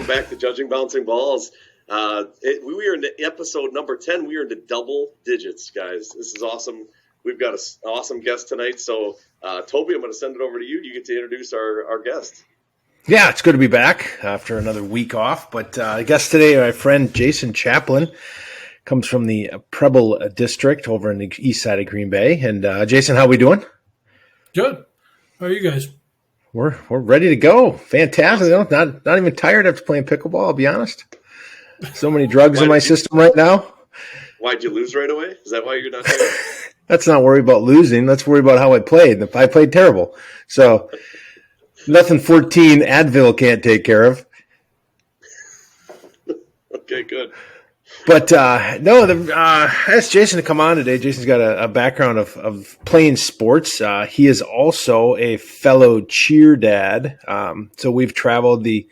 Welcome back to Judging Bouncing Balls. We are in episode number 10. We are into double digits, guys. This is awesome. We've got an awesome guest tonight. So, Toby, I'm going to send it over to you. You get to introduce our guest. Yeah, it's good to be back after another week off. But I guess today my friend Jason Chaplin comes from the Preble district over in the east side of Green Bay. And Jason, how we doing? Good. How are you guys? We're ready to go. Fantastic. Awesome. Not even tired after playing pickleball, I'll be honest. So many drugs in my system right now. Why'd you lose right away? Is that why you're not tired? Let's not worry about losing. Let's worry about how I played. I played terrible. So nothing 14 Advil can't take care of. Okay, good. But I asked Jason to come on today. Jason's got a background of playing sports. He is also a fellow cheer dad. So we've traveled the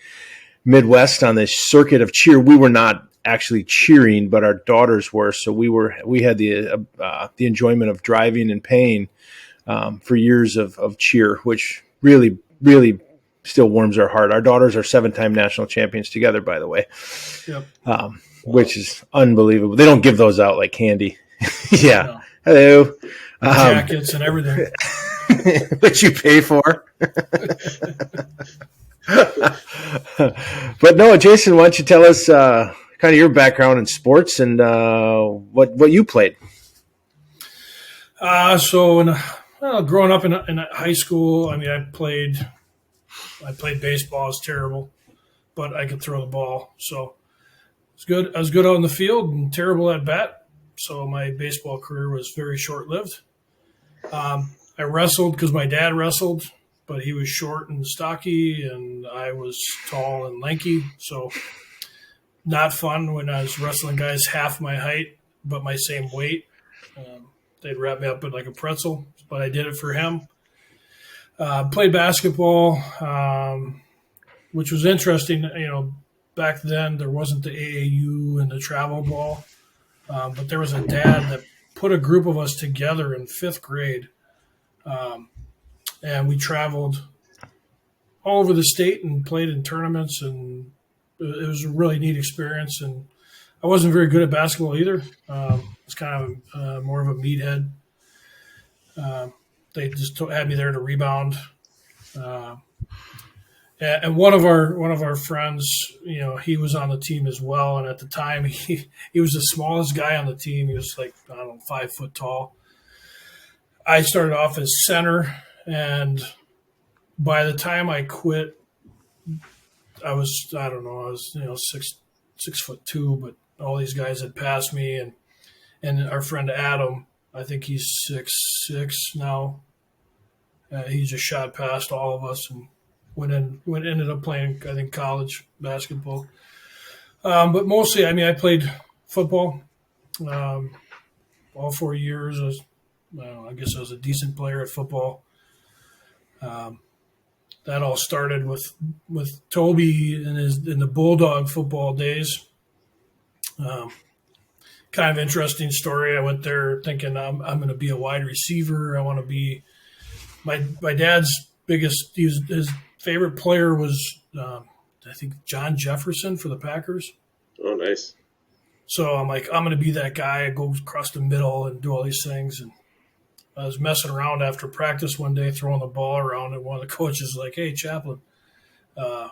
Midwest on this circuit of cheer. We were not actually cheering, but our daughters were. So we had the enjoyment of driving and paying for years of cheer, which really, really still warms our heart. Our daughters are 7-time national champions together, by the way. Yep. Which is unbelievable. They don't give those out like candy. Yeah. No. Hello. Jackets and everything. Which you pay for. But no, Jason, why don't you tell us kind of your background in sports and what you played? Growing up in high school, I mean, I played baseball. I was terrible, but I could throw the ball. So I was good out in the field and terrible at bat. So my baseball career was very short-lived. I wrestled because my dad wrestled, but he was short and stocky, and I was tall and lanky. So not fun when I was wrestling guys half my height, but my same weight. They'd wrap me up in like a pretzel, but I did it for him. Played basketball, which was interesting. You know, back then there wasn't the AAU and the travel ball, but there was a dad that put a group of us together in 5th grade, and we traveled all over the state and played in tournaments, and it was a really neat experience. And I wasn't very good at basketball either. It's kind of more of a meathead. They just had me there to rebound. And one of our friends, you know, he was on the team as well. And at the time, he was the smallest guy on the team. He was like, I don't know, 5 foot tall. I started off as center, and by the time I quit, I was 6'2", but all these guys had passed me, and our friend Adam, I think he's 6'6" now. He just shot past all of us and ended up playing, I think, college basketball. But mostly, I mean, I played football all 4 years. I guess I was a decent player at football. That all started with Toby in the Bulldog football days. Kind of interesting story. I went there thinking I'm going to be a wide receiver. I want to be my dad's biggest. His favorite player was I think John Jefferson for the Packers. Oh, nice. So I'm like, I'm going to be that guy. I go across the middle and do all these things. And I was messing around after practice one day, throwing the ball around, and one of the coaches was like, "Hey, Chaplin, why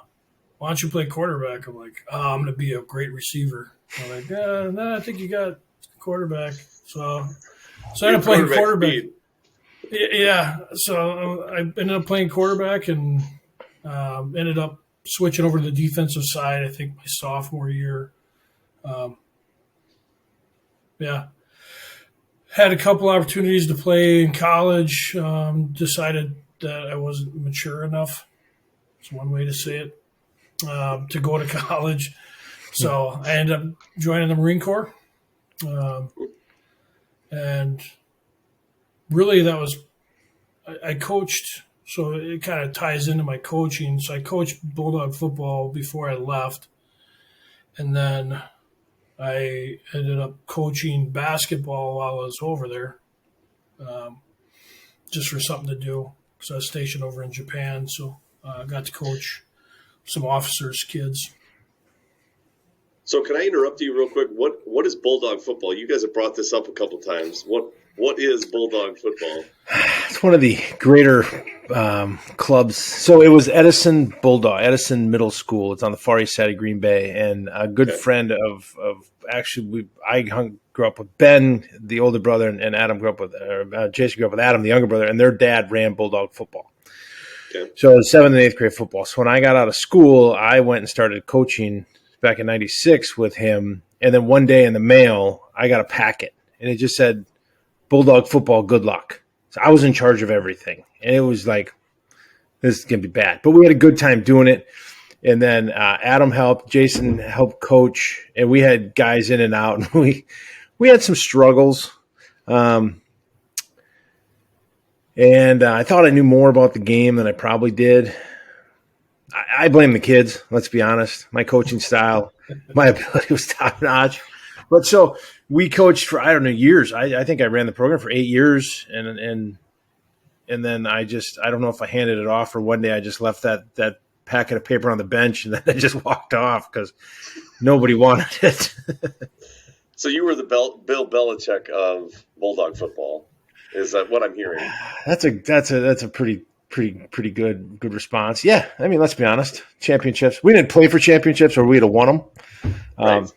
don't you play quarterback?" I'm like, "Oh, I'm going to be a great receiver." I'm like, "No, I think you got quarterback." So I ended up playing quarterback. Speed. Yeah. So I ended up playing quarterback and ended up switching over to the defensive side, I think my sophomore year. Had a couple opportunities to play in college. Decided that I wasn't mature enough. It's one way to say it, to go to college. So I ended up joining the Marine Corps. And really that was, I coached, so it kind of ties into my coaching. So I coached Bulldog football before I left. And then I ended up coaching basketball while I was over there, just for something to do. So I was stationed over in Japan, so I got to coach some officers' kids. So can I interrupt you real quick? What is Bulldog football? You guys have brought this up a couple times. What is Bulldog football? It's one of the greater clubs. So it was Edison Middle School. It's on the far east side of Green Bay, and a good friend of actually grew up with Ben, the older brother, and Adam grew up with Jason grew up with Adam, the younger brother, and their dad ran Bulldog football. Okay. So it was 7th and 8th grade football. So when I got out of school, I went and started coaching back in '96 with him, and then one day in the mail, I got a packet, and it just said Bulldog football, good luck. So I was in charge of everything, and it was like, this is going to be bad. But we had a good time doing it, and then Adam helped, Jason helped coach, and we had guys in and out, and we had some struggles. And I thought I knew more about the game than I probably did. I blame the kids, let's be honest. My coaching style, my ability was top-notch. But so we coached for, I don't know, years. I think I ran the program for 8 years, and then I don't know if I handed it off, or one day I just left that packet of paper on the bench, and then I just walked off because nobody wanted it. So you were the Bill Belichick of Bulldog football. Is that what I'm hearing? That's a pretty good response. Yeah, I mean, let's be honest. Championships. We didn't play for championships, or we'd have won them. Right.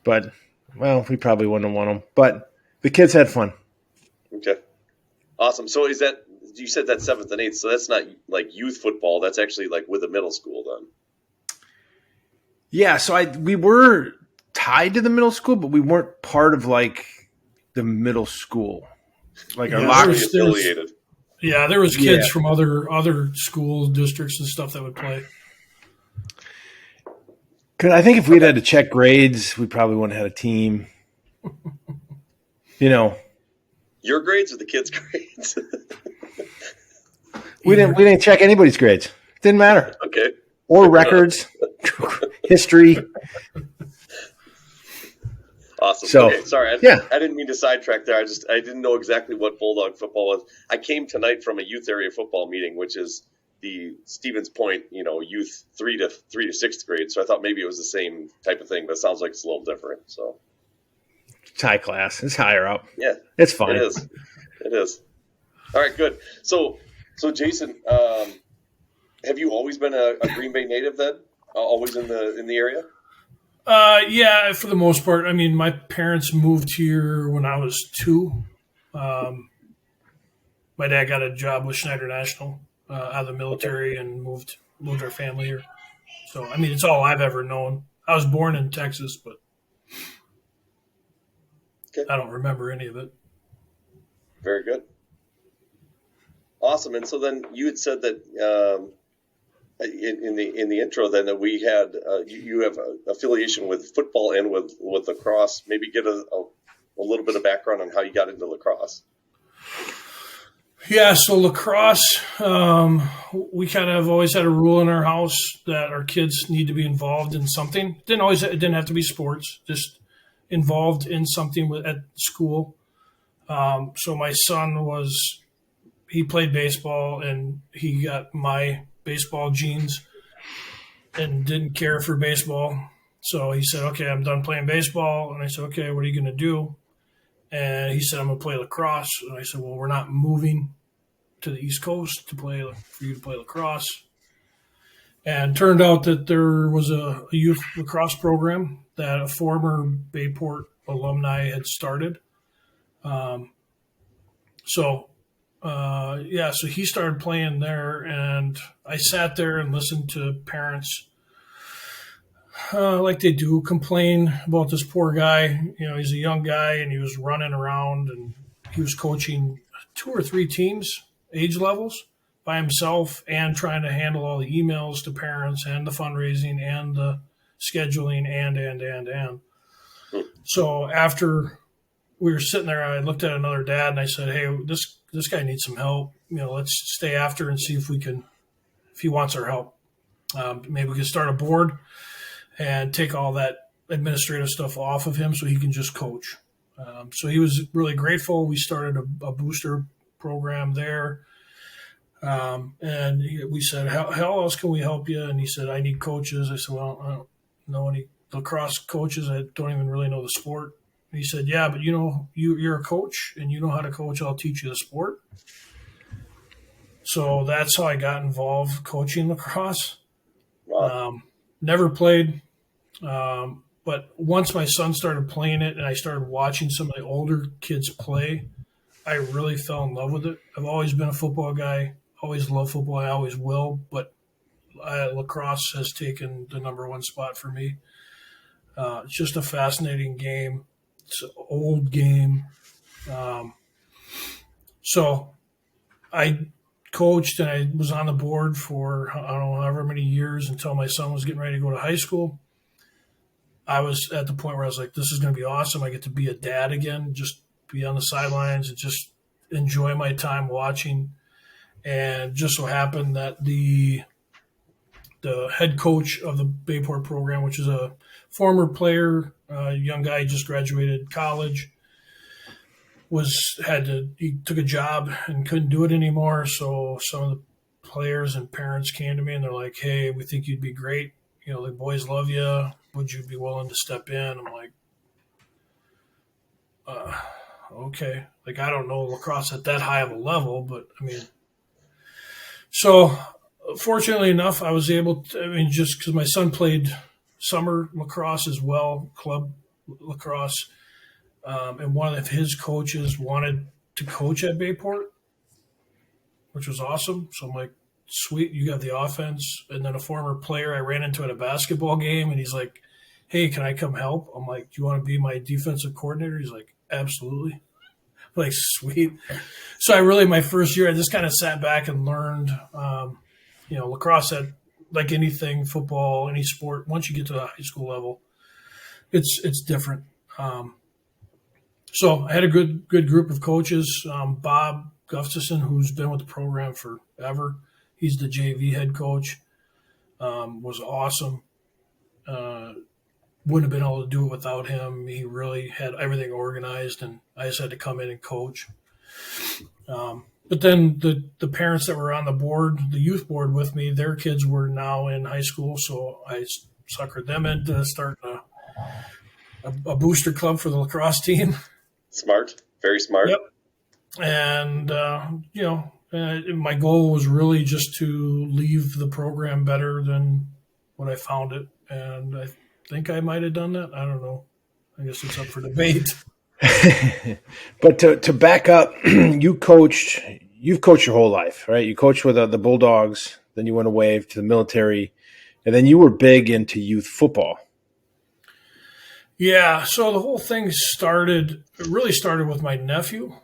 But, well, we probably wouldn't have won them. But the kids had fun. Okay. Awesome. So you said that's 7th and 8th, so that's not like youth football. That's actually like with the middle school then. Yeah, so we were tied to the middle school, but we weren't part of like the middle school. Like our locker affiliated. Yeah, there was kids from other school districts and stuff that would play. I think if we'd had to check grades, we probably wouldn't have had a team. Your grades or the kids' grades? We didn't check anybody's grades. Didn't matter. Okay. Or records, history. Awesome. So, okay, sorry. I didn't mean to sidetrack there. I didn't know exactly what Bulldog football was. I came tonight from a youth area football meeting, which is the Stevens Point, youth 3 to 6th grade. So I thought maybe it was the same type of thing, but it sounds like it's a little different. So it's high class. It's higher up. Yeah, it's fine. It is. All right, good. So Jason, have you always been a Green Bay native then? Always in the area? Yeah, for the most part. I mean, my parents moved here when I was 2. My dad got a job with Schneider National out of the military and moved our family here. So, I mean, it's all I've ever known. I was born in Texas, but I don't remember any of it. Very good. Awesome. And so then you had said that in the intro then that we had you have an affiliation with football and with lacrosse. Maybe give a little bit of background on how you got into lacrosse. Yeah, so lacrosse, we kind of always had a rule in our house that our kids need to be involved in something. It didn't have to be sports, just involved in something at school. So my son he played baseball, and he got my baseball genes and didn't care for baseball. So he said, okay, I'm done playing baseball. And I said, okay, what are you going to do? And he said, I'm going to play lacrosse. And I said, well, we're not moving to the East Coast for you to play lacrosse. And turned out that there was a youth lacrosse program that a former Bayport alumni had started. So he started playing there, and I sat there and listened to parents, like they do, complain about this poor guy. He's a young guy, and he was running around, and he was coaching 2 or 3 teams, age levels, by himself, and trying to handle all the emails to parents and the fundraising and the scheduling and. So after we were sitting there, I looked at another dad, and I said, hey, this guy needs some help. Let's stay after and see if he wants our help. Maybe we can start a board and take all that administrative stuff off of him so he can just coach. So he was really grateful. We started a booster program there. And we said, how else can we help you? And he said, I need coaches. I said, well, know any lacrosse coaches that don't even really know the sport. And he said, yeah, but you're a coach and you know how to coach. I'll teach you the sport. So that's how I got involved coaching lacrosse. Wow. Never played. But once my son started playing it and I started watching some of the older kids play, I really fell in love with it. I've always been a football guy, always loved football. I always will, but lacrosse has taken the number one spot for me. It's just a fascinating game. It's an old game. So I coached and I was on the board for, I don't know, however many years until my son was getting ready to go to high school. I was at the point where I was like, this is going to be awesome. I get to be a dad again, just be on the sidelines and just enjoy my time watching. And just so happened that the head coach of the Bayport program, which is a former player, young guy, just graduated college, he took a job and couldn't do it anymore. So some of the players and parents came to me and they're like, hey, we think you'd be great. The boys love you. Would you be willing to step in? I'm like, okay. Like, I don't know lacrosse at that high of a level, but I mean, so fortunately enough, I was able to, just because my son played summer lacrosse as well, club lacrosse, and one of his coaches wanted to coach at Bayport, which was awesome. So I'm like, sweet, you got the offense. And then a former player I ran into at a basketball game, and he's like, hey, can I come help? I'm like, do you want to be my defensive coordinator? He's like, absolutely. I'm like, sweet. So my first year, I just kind of sat back and learned, lacrosse at, like anything, football, any sport, once you get to the high school level, it's different. So I had a good group of coaches. Bob Gustafson, who's been with the program forever, he's the JV head coach, was awesome. Wouldn't have been able to do it without him. He really had everything organized, and I just had to come in and coach. But then the parents that were on the board, the youth board with me, their kids were now in high school, so I suckered them into starting a booster club for the lacrosse team. Smart, very smart. Yep. And, my goal was really just to leave the program better than when I found it. And I think I might have done that. I don't know. I guess it's up for debate. But to back up, you've coached your whole life, right? You coached with the Bulldogs, then you went away to the military, and then you were big into youth football. Yeah, so the whole thing really started with my nephew.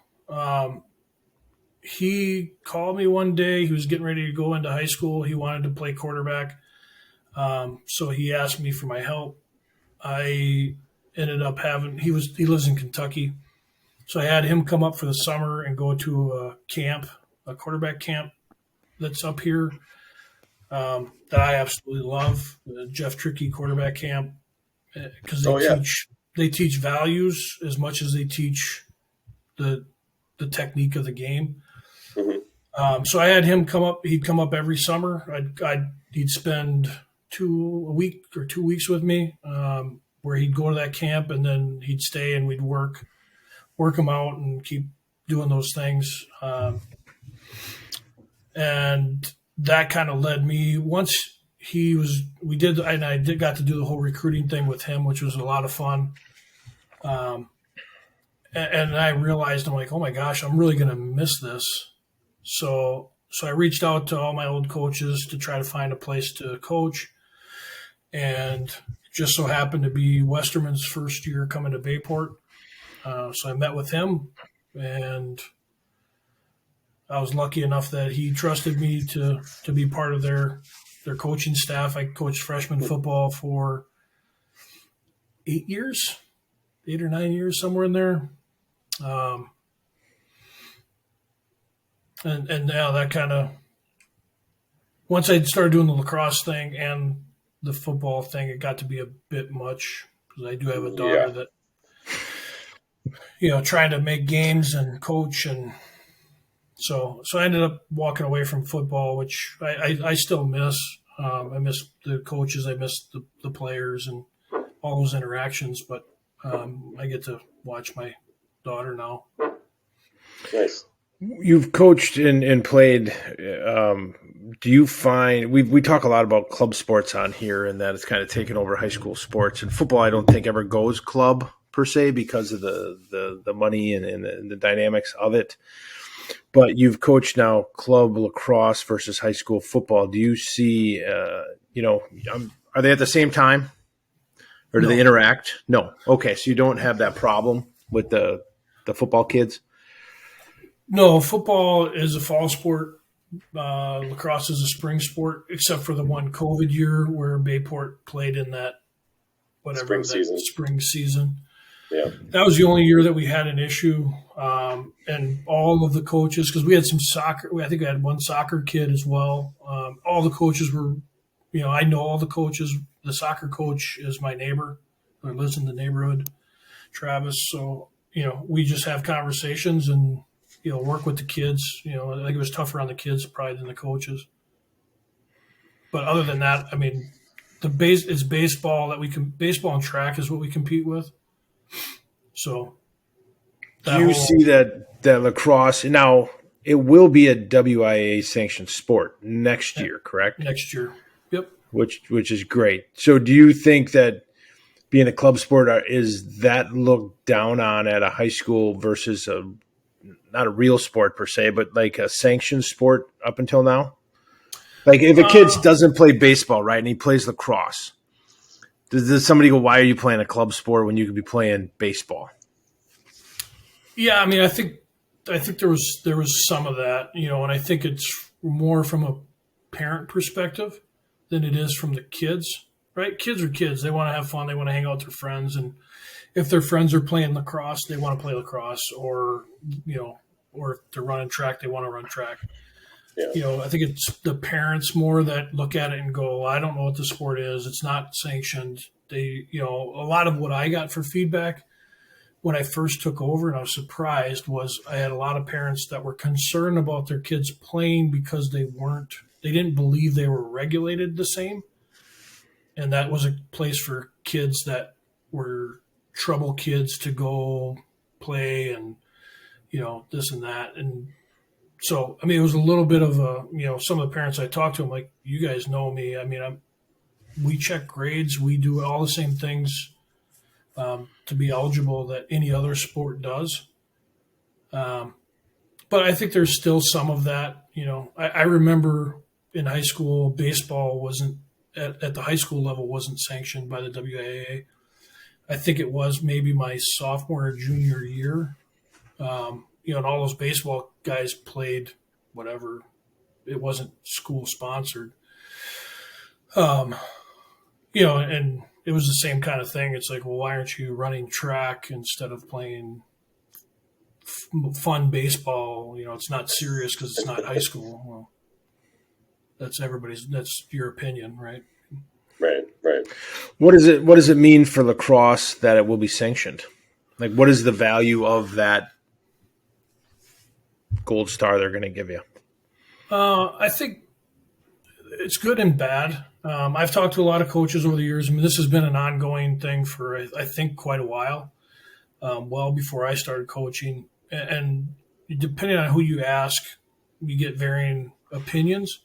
He called me one day. He was getting ready to go into high school. He wanted to play quarterback. So he asked me for my help. I ended up he lives in Kentucky. So I had him come up for the summer and go to a quarterback camp that's up here that I absolutely love, the Jeff Trickey quarterback camp, because they teach values as much as they teach the technique of the game. Mm-hmm. So I had him come up. He'd come up every summer. He'd spend 2 weeks with me, where he'd go to that camp and then he'd stay and we'd work him out and keep doing those things. And that kind of led me once I got to do the whole recruiting thing with him, which was a lot of fun. And I realized, I'm like, oh my gosh, I'm really going to miss this. So I reached out to all my old coaches to try to find a place to coach. And just so happened to be Westerman's first year coming to Bayport. So I met with him, and I was lucky enough that he trusted me to be part of their coaching staff. I coached freshman football for 8 or 9 years, somewhere in there. And now that kind of, once I started doing the lacrosse thing and the football thing, it got to be a bit much, because I do have a daughter that, trying to make games and coach. And so I ended up walking away from football, which I still miss. I miss the coaches. I miss the players and all those interactions. But I get to watch my daughter now. Nice. You've coached and played. Do you find we talk a lot about club sports on here, and that it's kind of taken over high school sports, and football I don't think ever goes club per se because of the money and the dynamics of it. But you've coached now club lacrosse versus high school football. Do you see, are they at the same time, or do they interact? No. Okay, so you don't have that problem with the football kids. No, football is a fall sport. Lacrosse is a spring sport, except for the one COVID year where Bayport played in that spring season. Yeah, that was the only year that we had an issue, and all of the coaches, because we had some soccer. I think I had one soccer kid as well. All the coaches were, I know all the coaches. The soccer coach is my neighbor, who lives in the neighborhood, Travis. So we just have conversations and work with the kids. I think it was tougher on the kids probably than the coaches. But other than that, I mean, it's baseball baseball and track is what we compete with. So do you see that lacrosse now? It will be a WIA sanctioned sport next year, correct? Next year, yep. Which is great. So do you think that being a club sport is that looked down on at a high school versus not a real sport per se, but like a sanctioned sport up until now? Like if a kid doesn't play baseball, right, and he plays lacrosse, does somebody go, why are you playing a club sport when you could be playing baseball? Yeah, I mean, I think there was some of that, and I think it's more from a parent perspective than it is from the kids, right? Kids are kids. They want to have fun. They want to hang out with their friends. And if their friends are playing lacrosse, they want to play lacrosse, or if they're running track, they want to run track. Yeah. I think it's the parents more that look at it and go, I don't know what the sport is. It's not sanctioned. A lot of what I got for feedback when I first took over, and I was surprised, was I had a lot of parents that were concerned about their kids playing because they didn't believe they were regulated the same. And that was a place for kids that were trouble kids to go play and, this and that. And so, I mean, it was a little bit of some of the parents I talked to, I'm like, you guys know me. I mean, we check grades. We do all the same things to be eligible that any other sport does. But I think there's still some of that. I remember in high school, baseball wasn't at the high school level wasn't sanctioned by the WIAA. I think it was maybe my sophomore or junior year. And all those baseball guys played whatever. It wasn't school sponsored. And it was the same kind of thing. It's like, well, why aren't you running track instead of playing fun baseball? It's not serious because it's not high school. Well, that's your opinion, right? Right. What does it mean for lacrosse that it will be sanctioned? Like, what is the value of that gold star they're going to give you? I think it's good and bad. I've talked to a lot of coaches over the years. I mean, this has been an ongoing thing for, I think, quite a while, well before I started coaching. And depending on who you ask, you get varying opinions.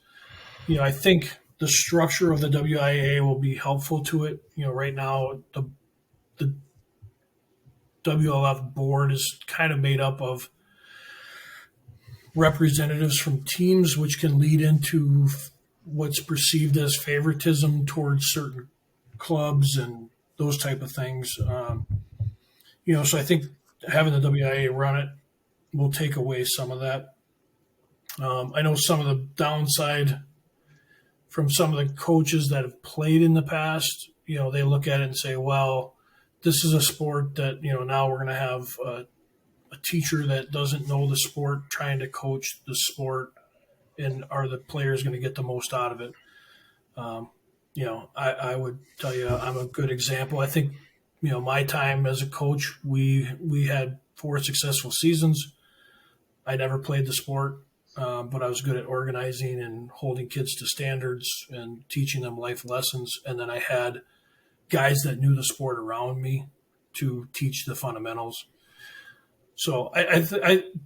I think the structure of the WIAA will be helpful to it. Right now, the WLF board is kind of made up of representatives from teams, which can lead into what's perceived as favoritism towards certain clubs and those type of things. So I think having the WIA run it will take away some of that. I know some of the downside from some of the coaches that have played in the past. They look at it and say, well, this is a sport that, now we're going to have a teacher that doesn't know the sport trying to coach the sport, and are the players going to get the most out of it? I would tell you I'm a good example. I think, my time as a coach, we had 4 successful seasons. I never played the sport. but I was good at organizing and holding kids to standards and teaching them life lessons. And then I had guys that knew the sport around me to teach the fundamentals. So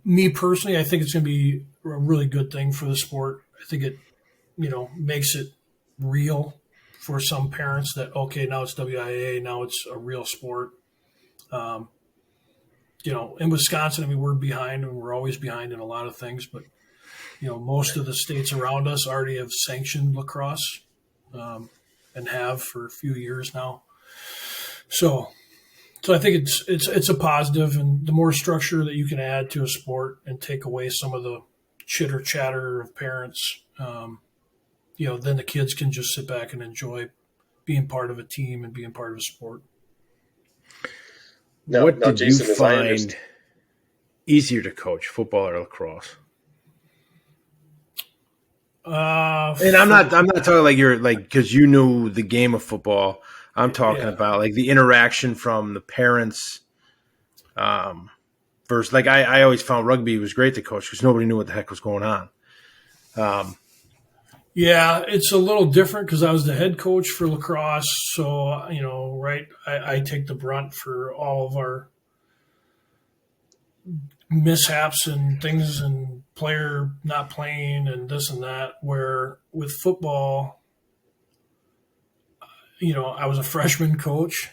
me personally, I think it's going to be a really good thing for the sport. I think it, makes it real for some parents that, okay, now it's WIA, now it's a real sport. In Wisconsin, I mean, we're behind and we're always behind in a lot of things, but, most of the states around us already have sanctioned lacrosse and have for a few years now. So I think it's a positive, and the more structure that you can add to a sport and take away some of the chitter chatter of parents, then the kids can just sit back and enjoy being part of a team and being part of a sport. What did Jason, you find easier to coach, football or lacrosse? And I'm not talking like you're like, because you knew the game of football. I'm talking about like the interaction from the parents. Versus, like I always found rugby was great to coach because nobody knew what the heck was going on. It's a little different because I was the head coach for lacrosse. So, I take the brunt for all of our mishaps and things and player not playing and this and that, where with football, I was a freshman coach.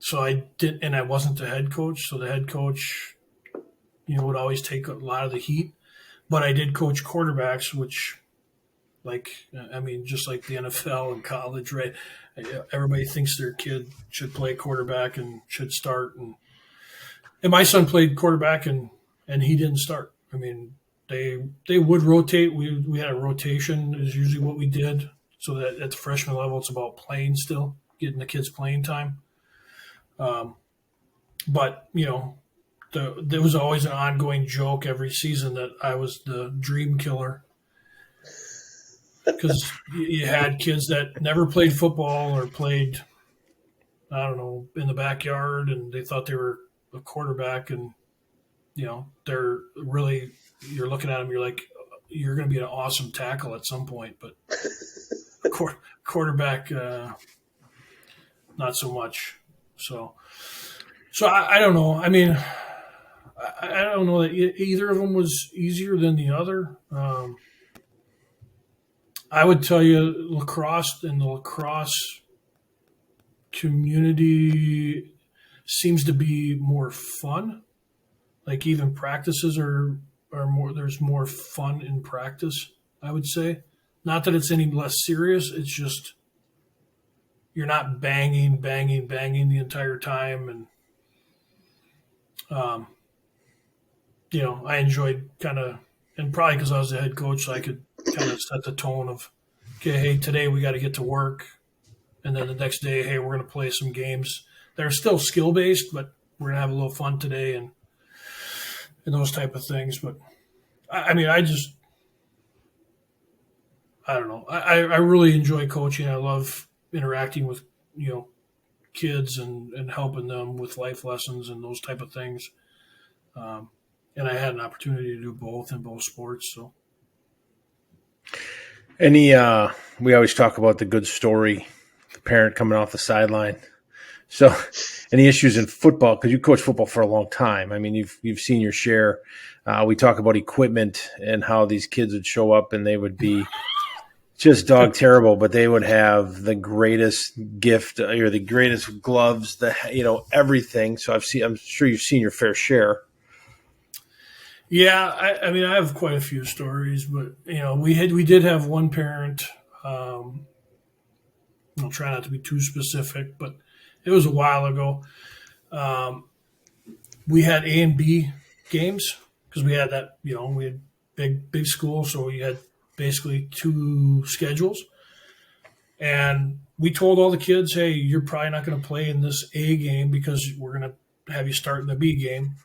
So I did, and I wasn't the head coach. So the head coach, would always take a lot of the heat. But I did coach quarterbacks, which, just like the NFL and college, right? Everybody thinks their kid should play quarterback and should start. And my son played quarterback, and he didn't start. I mean, they would rotate. We had a rotation is usually what we did. So that at the freshman level, it's about playing still, getting the kids playing time. But, there was always an ongoing joke every season that I was the dream killer because you had kids that never played football or played, I don't know, in the backyard, and they thought they were a quarterback, and, they're really, you're looking at them, you're like, you're going to be an awesome tackle at some point, but quarterback, not so much. So I don't know. I mean, I don't know that either of them was easier than the other. I would tell you lacrosse and the lacrosse community seems to be more fun. Like even practices are more, there's more fun in practice, I would say. Not that it's any less serious. It's just you're not banging the entire time. And, I enjoyed kind of, and probably because I was the head coach, so I could kind of set the tone of, okay, hey, today we got to get to work. And then the next day, hey, we're going to play some games. They're still skill-based, but we're going to have a little fun today and those type of things. But, I don't know. I really enjoy coaching. I love interacting with, kids and helping them with life lessons and those type of things. And I had an opportunity to do both in both sports. So, we always talk about the good story, the parent coming off the sideline. So, any issues in football? Because you coached football for a long time. I mean, you've seen your share. We talk about equipment and how these kids would show up and they would be just dog terrible, but they would have the greatest gift or the greatest gloves, everything. So I'm sure you've seen your fair share. Yeah, I have quite a few stories, but we did have one parent. I'll try not to be too specific, but it was a while ago. We had A and B games because we had that. We had big school, so we had basically two schedules. And we told all the kids, hey, you're probably not going to play in this A game because we're going to have you start in the B game.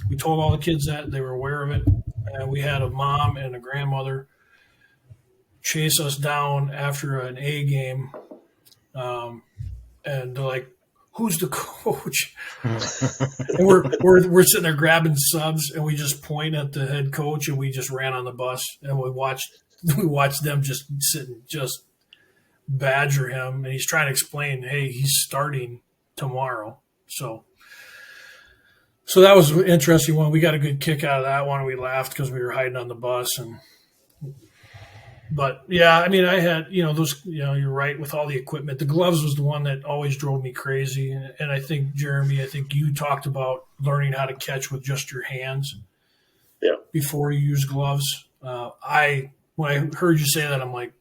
We told all the kids that. They were aware of it. And we had a mom and a grandmother chase us down after an A game. And they're like, who's the coach? And we're sitting there grabbing subs, and we just point at the head coach, and we just ran on the bus, and we watched them just sit and just badger him, and he's trying to explain, hey, he's starting tomorrow. So that was an interesting one. We got a good kick out of that one. We laughed because we were hiding on the bus, but yeah, I mean, I had, those, you're right with all the equipment. The gloves was the one that always drove me crazy. And I think, Jeremy, you talked about learning how to catch with just your hands before you use gloves. When I heard you say that, I'm like,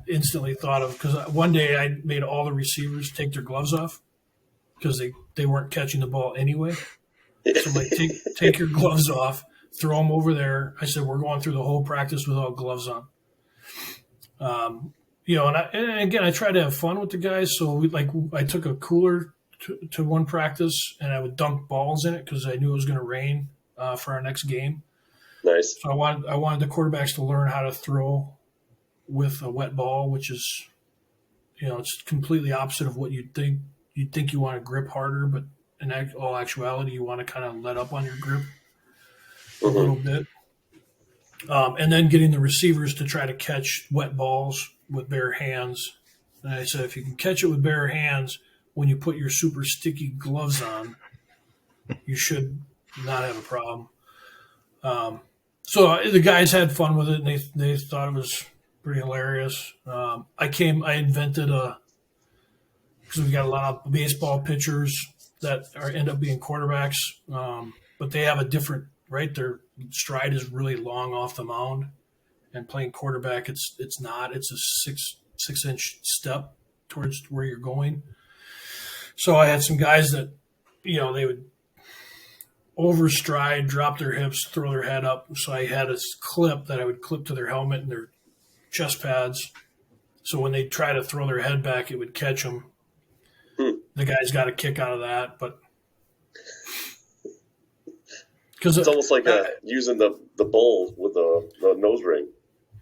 instantly thought of, because one day I made all the receivers take their gloves off because they weren't catching the ball anyway. So I'm like, take your gloves off, throw them over there. I said, we're going through the whole practice without gloves on. And again, I try to have fun with the guys. So I took a cooler to one practice, and I would dunk balls in it because I knew it was going to rain for our next game. Nice. So I wanted the quarterbacks to learn how to throw with a wet ball, which is, it's completely opposite of what you'd think. You'd think you want to grip harder, but in all actuality, you want to kind of let up on your grip a little bit. And then getting the receivers to try to catch wet balls with bare hands. And I said, if you can catch it with bare hands, when you put your super sticky gloves on, you should not have a problem. So the guys had fun with it, and they thought it was pretty hilarious. I invented because we got a lot of baseball pitchers that end up being quarterbacks, but they have a different, right? Their stride is really long off the mound, and playing quarterback, it's not. It's a six-inch step towards where you're going. So I had some guys that, they would overstride, drop their hips, throw their head up. So I had a clip that I would clip to their helmet and their chest pads. So when they try to throw their head back, it would catch them. The guys got a kick out of that, but because it's almost like using the bull with the nose ring.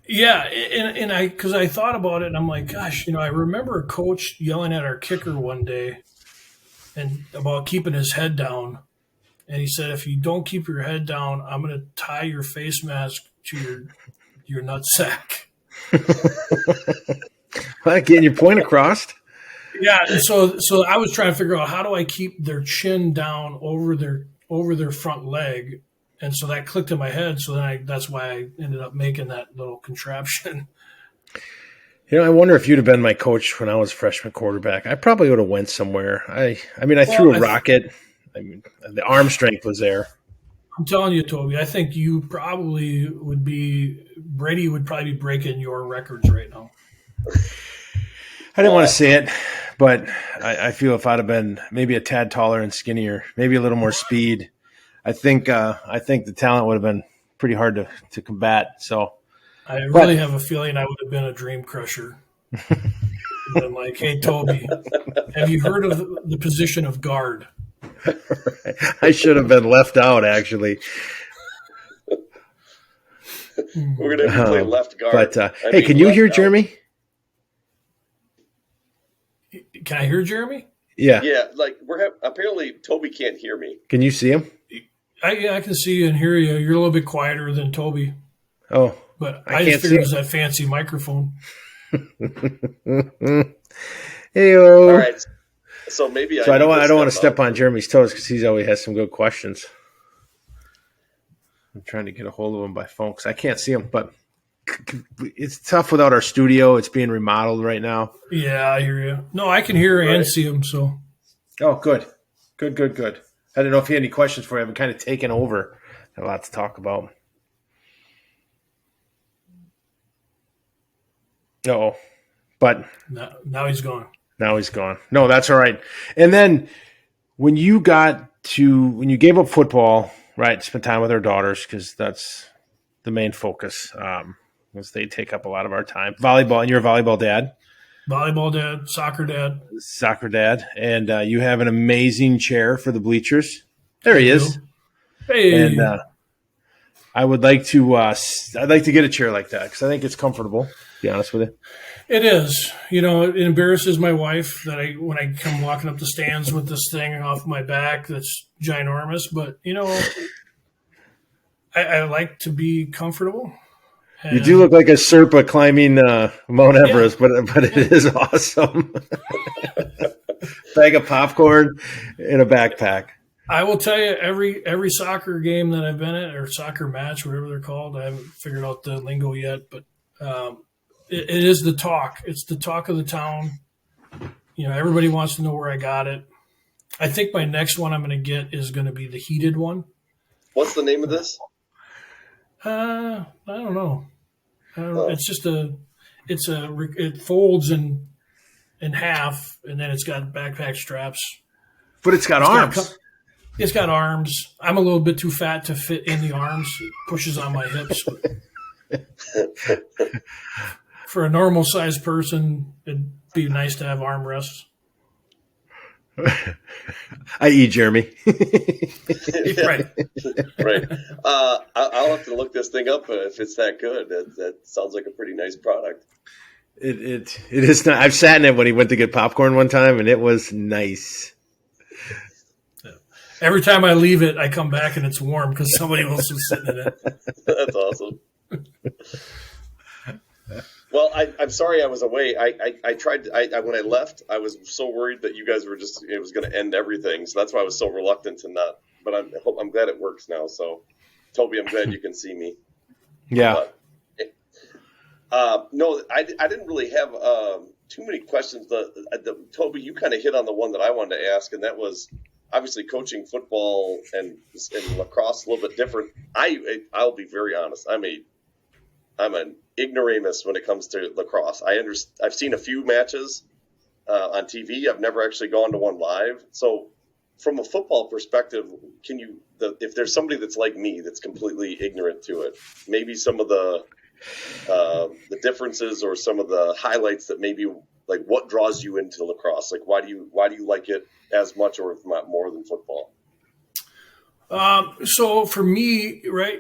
Yeah, and I thought about it, and I'm like, gosh, I remember a coach yelling at our kicker one day, and about keeping his head down. And he said, if you don't keep your head down, I'm going to tie your face mask to your nutsack. Getting your point across. Yeah. So I was trying to figure out, how do I keep their chin down over their front leg? And so that clicked in my head. So then that's why I ended up making that little contraption. I wonder if you'd have been my coach when I was freshman quarterback. I probably would have went somewhere. I threw a rocket. The arm strength was there. I'm telling you, Toby, I think you probably Brady would probably be breaking your records right now. I didn't want to say it, but I feel if I'd have been maybe a tad taller and skinnier, maybe a little more speed, I think the talent would have been pretty hard to combat. So I really have a feeling I would have been a dream crusher. I'm like, hey, Toby, have you heard of the position of guard? I should have been left out, actually. We're going to play left guard. But hey, can you hear Jeremy? Can I hear Jeremy? Yeah. Yeah, apparently Toby can't hear me. Can you see him? I can see you and hear you. You're a little bit quieter than Toby. Oh. But I just figured it was that fancy microphone. Hey-o. All right. So maybe I don't want to step on Jeremy's toes because he always has some good questions. I'm trying to get a hold of him by phone because I can't see him, but it's tough without our studio. It's being remodeled right now. Yeah, I hear you. No, I can hear and see him. So. Oh, good. I didn't know if you had any questions for you. I've been kind of taken over. Got a lot to talk about. Uh-oh. But now he's gone. No, that's all right. And then when you gave up football, right, spend time with our daughters, because that's the main focus, because they take up a lot of our time. Volleyball, and you're a volleyball dad. Volleyball dad, soccer dad. And you have an amazing chair for the bleachers. There he is. Hey. And I would like to. I'd like to get a chair like that because I think it's comfortable. To be honest with you. It is. It embarrasses my wife that when I come walking up the stands with this thing off my back that's ginormous. But I like to be comfortable. You do look like a Sherpa climbing Mount Everest, but it is awesome. Bag of popcorn in a backpack. I will tell you, every soccer game that I've been at, or soccer match, whatever they're called, I haven't figured out the lingo yet, but it is the talk. It's the talk of the town. Everybody wants to know where I got it. I think my next one I'm going to get is going to be the heated one. What's the name of this? I don't know. It's just it folds in half, and then it's got backpack straps. But it's got arms. It's got arms. I'm a little bit too fat to fit in the arms. It pushes on my hips. For a normal sized person, it'd be nice to have armrests. I.e. Jeremy. Right. Right. I'll have to look this thing up if it's that good. That sounds like a pretty nice product. It is not. I've sat in it when he went to get popcorn one time, and it was nice. Every time I leave it, I come back and it's warm because somebody else is sitting in it. That's awesome. Well, I'm sorry I was away. I tried. When I left, I was so worried that you guys were it was going to end everything. So that's why I was so reluctant to not. But I'm glad it works now. So, Toby, I'm glad you can see me. Yeah. No, I didn't really have too many questions. Toby, you kind of hit on the one that I wanted to ask, and that was obviously coaching football and lacrosse a little bit different. I'll be very honest. I'm an ignoramus when it comes to lacrosse. I've seen a few matches on TV. I've never actually gone to one live. So from a football perspective, if there's somebody that's like me that's completely ignorant to it, maybe some of the differences or some of the highlights that maybe like what draws you into lacrosse? Like why do you like it as much or if not more than football? So for me, right,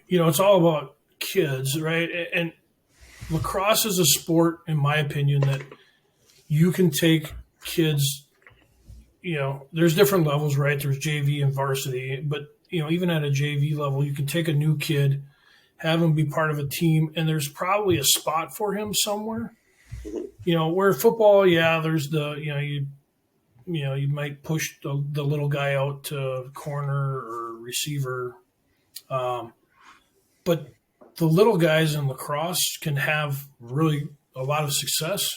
it's all about kids, right? And lacrosse is a sport, in my opinion, that you can take kids, there's different levels, right? There's JV and varsity, but, even at a JV level, you can take a new kid, have him be part of a team, and there's probably a spot for him somewhere. Where football, there's you might push the little guy out to corner or receiver. But the little guys in lacrosse can have really a lot of success.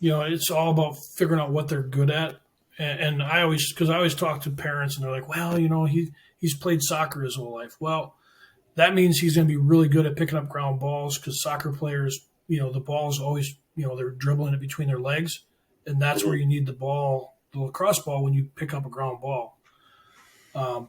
It's all about figuring out what they're good at. And I always talk to parents and they're like, well, he's played soccer his whole life. Well, that means he's going to be really good at picking up ground balls because soccer players, the ball's always, they're dribbling it between their legs. And that's where you need the lacrosse ball when you pick up a ground ball.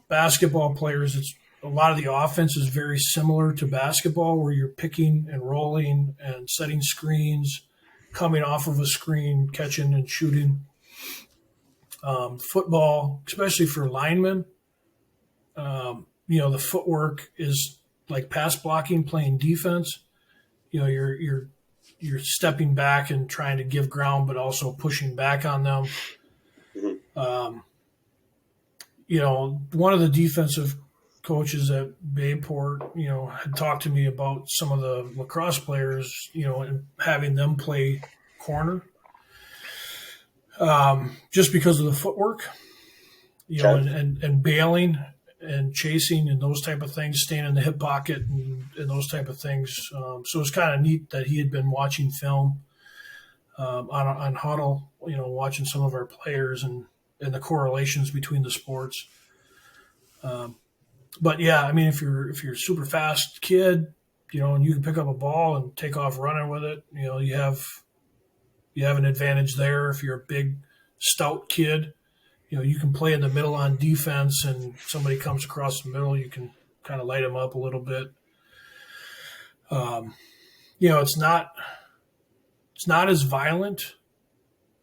Basketball players, a lot of the offense is very similar to basketball where you're picking and rolling and setting screens, coming off of a screen, catching and shooting. Football, especially for linemen, the footwork is like pass blocking, playing defense. You're stepping back and trying to give ground, but also pushing back on them. One of the defensive coaches at Bayport, had talked to me about some of the lacrosse players, and having them play corner, just because of the footwork, and bailing and chasing and those type of things, staying in the hip pocket and those type of things. So it's kind of neat that he had been watching film on Hudl, watching some of our players and the correlations between the sports. But yeah, I mean, if you're a super fast kid, and you can pick up a ball and take off running with it, you have an advantage there. If you're a big, stout kid, you can play in the middle on defense, and somebody comes across the middle, you can kind of light them up a little bit. It's not as violent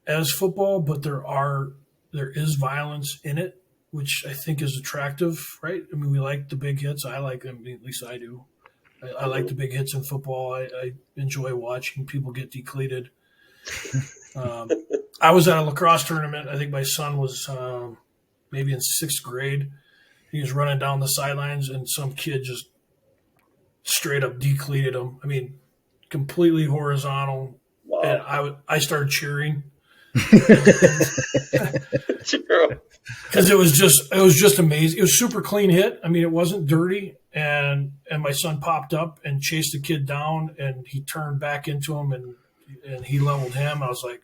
as football, but there is violence in it. which I think is attractive, right? I mean, we like the big hits. I like them, at least I do. I like the big hits in football. I enjoy watching people get decleated. I was at a lacrosse tournament. I think my son was maybe in 6th grade. He was running down the sidelines, and some kid just straight up decleated him. I mean, completely horizontal. Wow. And I started cheering. Because it was just amazing. It was super clean hit. I mean, it wasn't dirty, and my son popped up and chased the kid down, and he turned back into him, and he leveled him. I was like,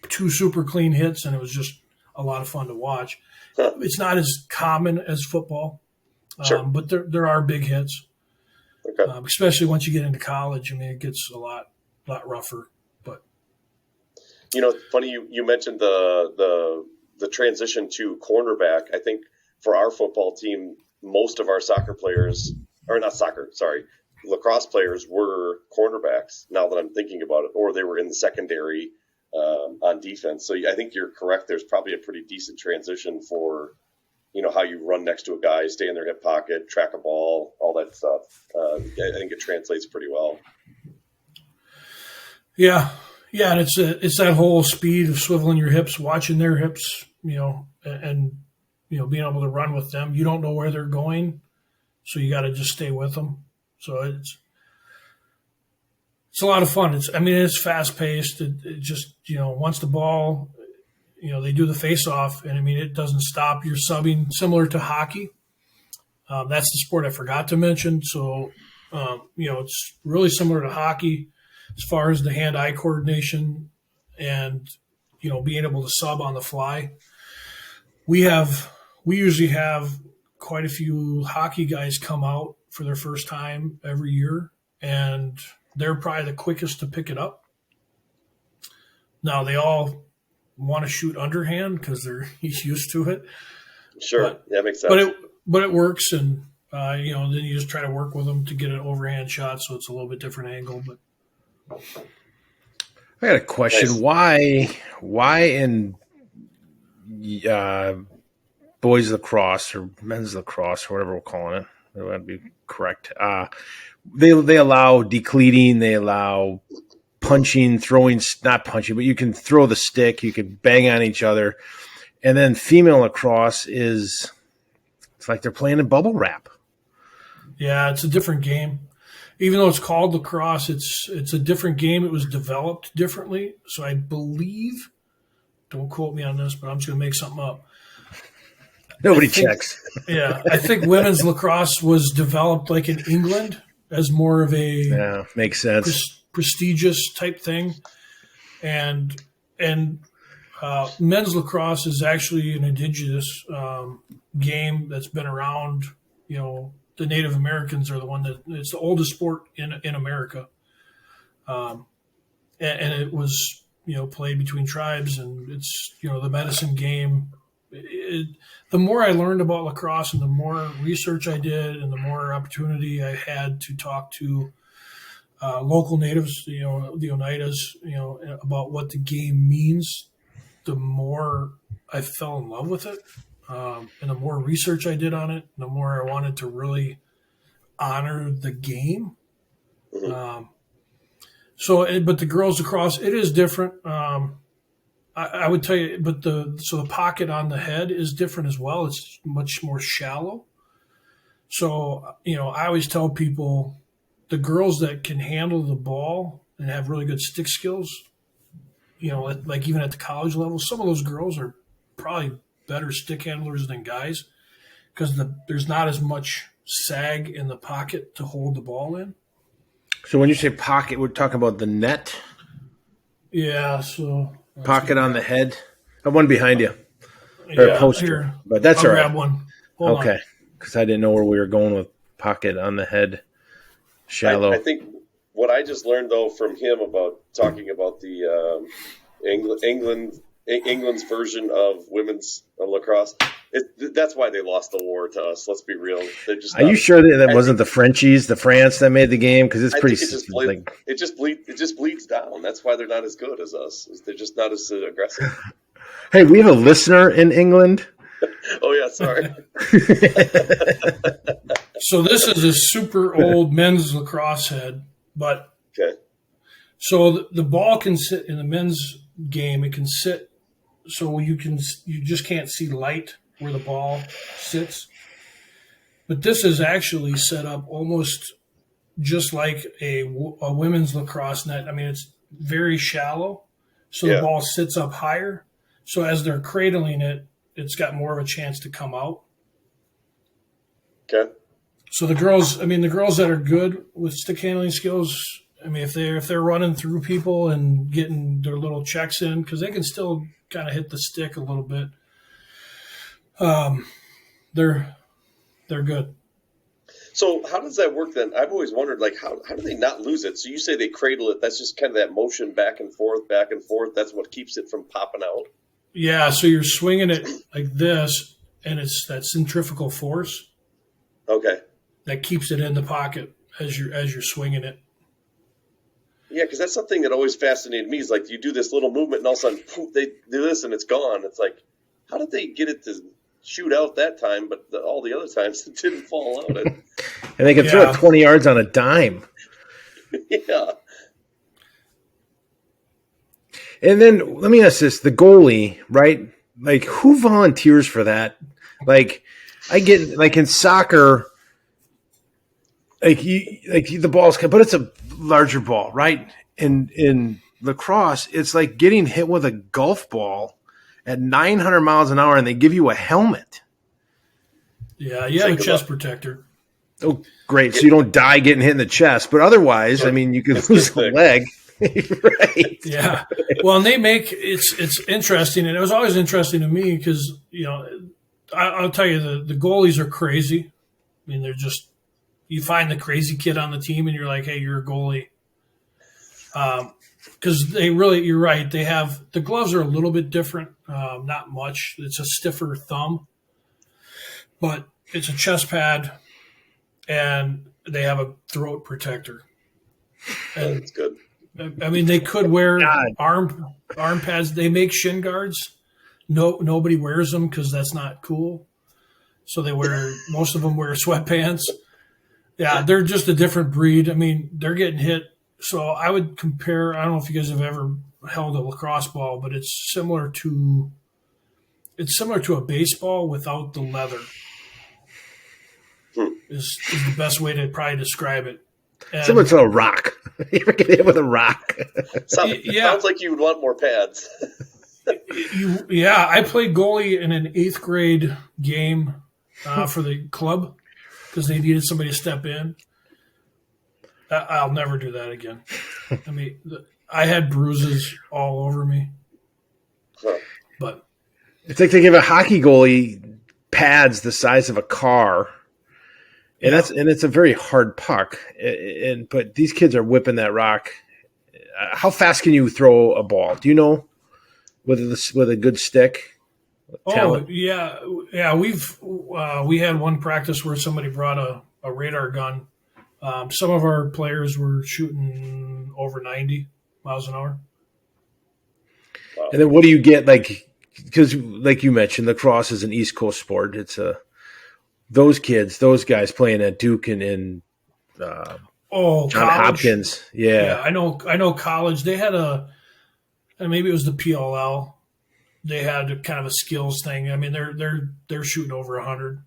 2 super clean hits, and it was just a lot of fun to watch. It's not as common as football, Sure. but there are big hits, Okay. especially once you get into college. I mean, it gets a lot rougher. But funny you mentioned the transition to cornerback. I think for our football team, most of our lacrosse players were cornerbacks. Now that I'm thinking about it, or they were in the secondary on defense. So I think you're correct. There's probably a pretty decent transition for, how you run next to a guy, stay in their hip pocket, track a ball, all that stuff. I think it translates pretty well. Yeah, and it's that whole speed of swiveling your hips, watching their hips, and being able to run with them. You don't know where they're going, so you got to just stay with them. So it's a lot of fun. It's fast paced. It just once the ball, they do the face off, and it doesn't stop. You're subbing, similar to hockey. That's the sport I forgot to mention. So it's really similar to hockey as far as the hand-eye coordination and being able to sub on the fly. We usually have quite a few hockey guys come out for their first time every year, and they're probably the quickest to pick it up. Now, they all want to shoot underhand because they're used to it. Sure, that makes sense. But it works, and then you just try to work with them to get an overhand shot, so it's a little bit different angle. But I got a question. Nice. Why in boys lacrosse or men's lacrosse or whatever we're calling it, that would be correct. They allow decleating, they allow punching, throwing, not punching, but you can throw the stick, you can bang on each other. And then female lacrosse it's like they're playing in bubble wrap. Yeah, it's a different game. Even though it's called lacrosse, it's a different game. It was developed differently. So I believe, don't quote me on this, but I'm just going to make something up. Nobody checks. Yeah, I think women's lacrosse was developed like in England as more of a makes sense. Prestigious type thing, and men's lacrosse is actually an indigenous game that's been around. The Native Americans are the one it's the oldest sport in America, and it was played between tribes, and it's the medicine game. The more I learned about lacrosse and the more research I did and the more opportunity I had to talk to local natives, the Oneidas, about what the game means, the more I fell in love with it. And the more research I did on it, the more I wanted to really honor the game. Mm-hmm. But the girls lacrosse, it is different. I would tell you, but the pocket on the head is different as well. It's much more shallow. So, I always tell people the girls that can handle the ball and have really good stick skills, like even at the college level, some of those girls are probably better stick handlers than guys because there's not as much sag in the pocket to hold the ball in. So when you say pocket, we're talking about the net? Yeah, so pocket on the head. One behind you. Or a poster. Here, but that's I'll all right. grab one. Hold okay. Because I didn't know where we were going with pocket on the head. Shallow. I think what I just learned, though, from him about talking about the England's version of women's lacrosse, that's why they lost the war to us. Let's be real. Are you sure that wasn't the Frenchies, the France that made the game? Because it's pretty. It just bleeds down. That's why they're not as good as us. They're just not as aggressive. Hey, we have a listener in England. Oh yeah, sorry. So this is a super old men's lacrosse head, but Okay. so the ball can sit in the men's game. It can sit so you just can't see light where the ball sits. But this is actually set up almost just like a women's lacrosse net. I mean, it's very shallow, so the ball sits up higher. So as they're cradling it, it's got more of a chance to come out. Okay. So the girls that are good with stick handling skills, I mean, if they're running through people and getting their little checks in, because they can still kind of hit the stick a little bit, they're good. So how does that work then? I've always wondered, like, how do they not lose it? So you say they cradle it. That's just kind of that motion back and forth, back and forth. That's what keeps it from popping out. Yeah, so you're swinging it like this, and it's that centrifugal force. Okay. That keeps it in the pocket as you're swinging it. Yeah, because that's something that always fascinated me. Is like you do this little movement, and all of a sudden, poof, they do this, and it's gone. It's like, how did they get it to shoot out that time, but all the other times it didn't fall out? And they can throw it 20 yards on a dime. Yeah. And then let me ask this: the goalie, right? Like, who volunteers for that? Like, I get like in soccer, the ball's, but it's a larger ball, right? In lacrosse, it's like getting hit with a golf ball at 900 miles an hour, and they give you a helmet. Yeah, you have a chest protector. Oh, great! So you don't die getting hit in the chest, but otherwise, I mean, you could lose a leg. Right. Yeah. Well, and they make it's interesting, and it was always interesting to me because I'll tell you the goalies are crazy. I mean, they're just, you find the crazy kid on the team, and you're like, hey, you're a goalie. Because you're right. They have the gloves are a little bit different, not much. It's a stiffer thumb, but it's a chest pad, and they have a throat protector. And that's good. I mean, they could wear arm pads. They make shin guards. Nobody wears them because that's not cool. So most of them wear sweatpants. Yeah, they're just a different breed. I mean, they're getting hit. So I would compare. I don't know if you guys have ever held a lacrosse ball, but it's similar to a baseball without the leather. Is the best way to probably describe it. And similar to a rock. You ever get hit with a rock? Sounds like you would want more pads. I played goalie in an 8th grade game for the club because they needed somebody to step in. I'll never do that again. I mean, I had bruises all over me. Huh. But it's like they give a hockey goalie pads the size of a car. And it's a very hard puck, but these kids are whipping that rock. How fast can you throw a ball? Do you know with a good stick? Talent? Yeah. We had one practice where somebody brought a radar gun. Some of our players were shooting over 90 miles an hour. Wow. And then what do you get? Like, because like you mentioned, lacrosse is an East Coast sport. It's those guys playing at Duke and John college. Hopkins. Yeah. I know college. They had maybe it was the PLL. They had a kind of a skills thing. I mean, they're shooting over 100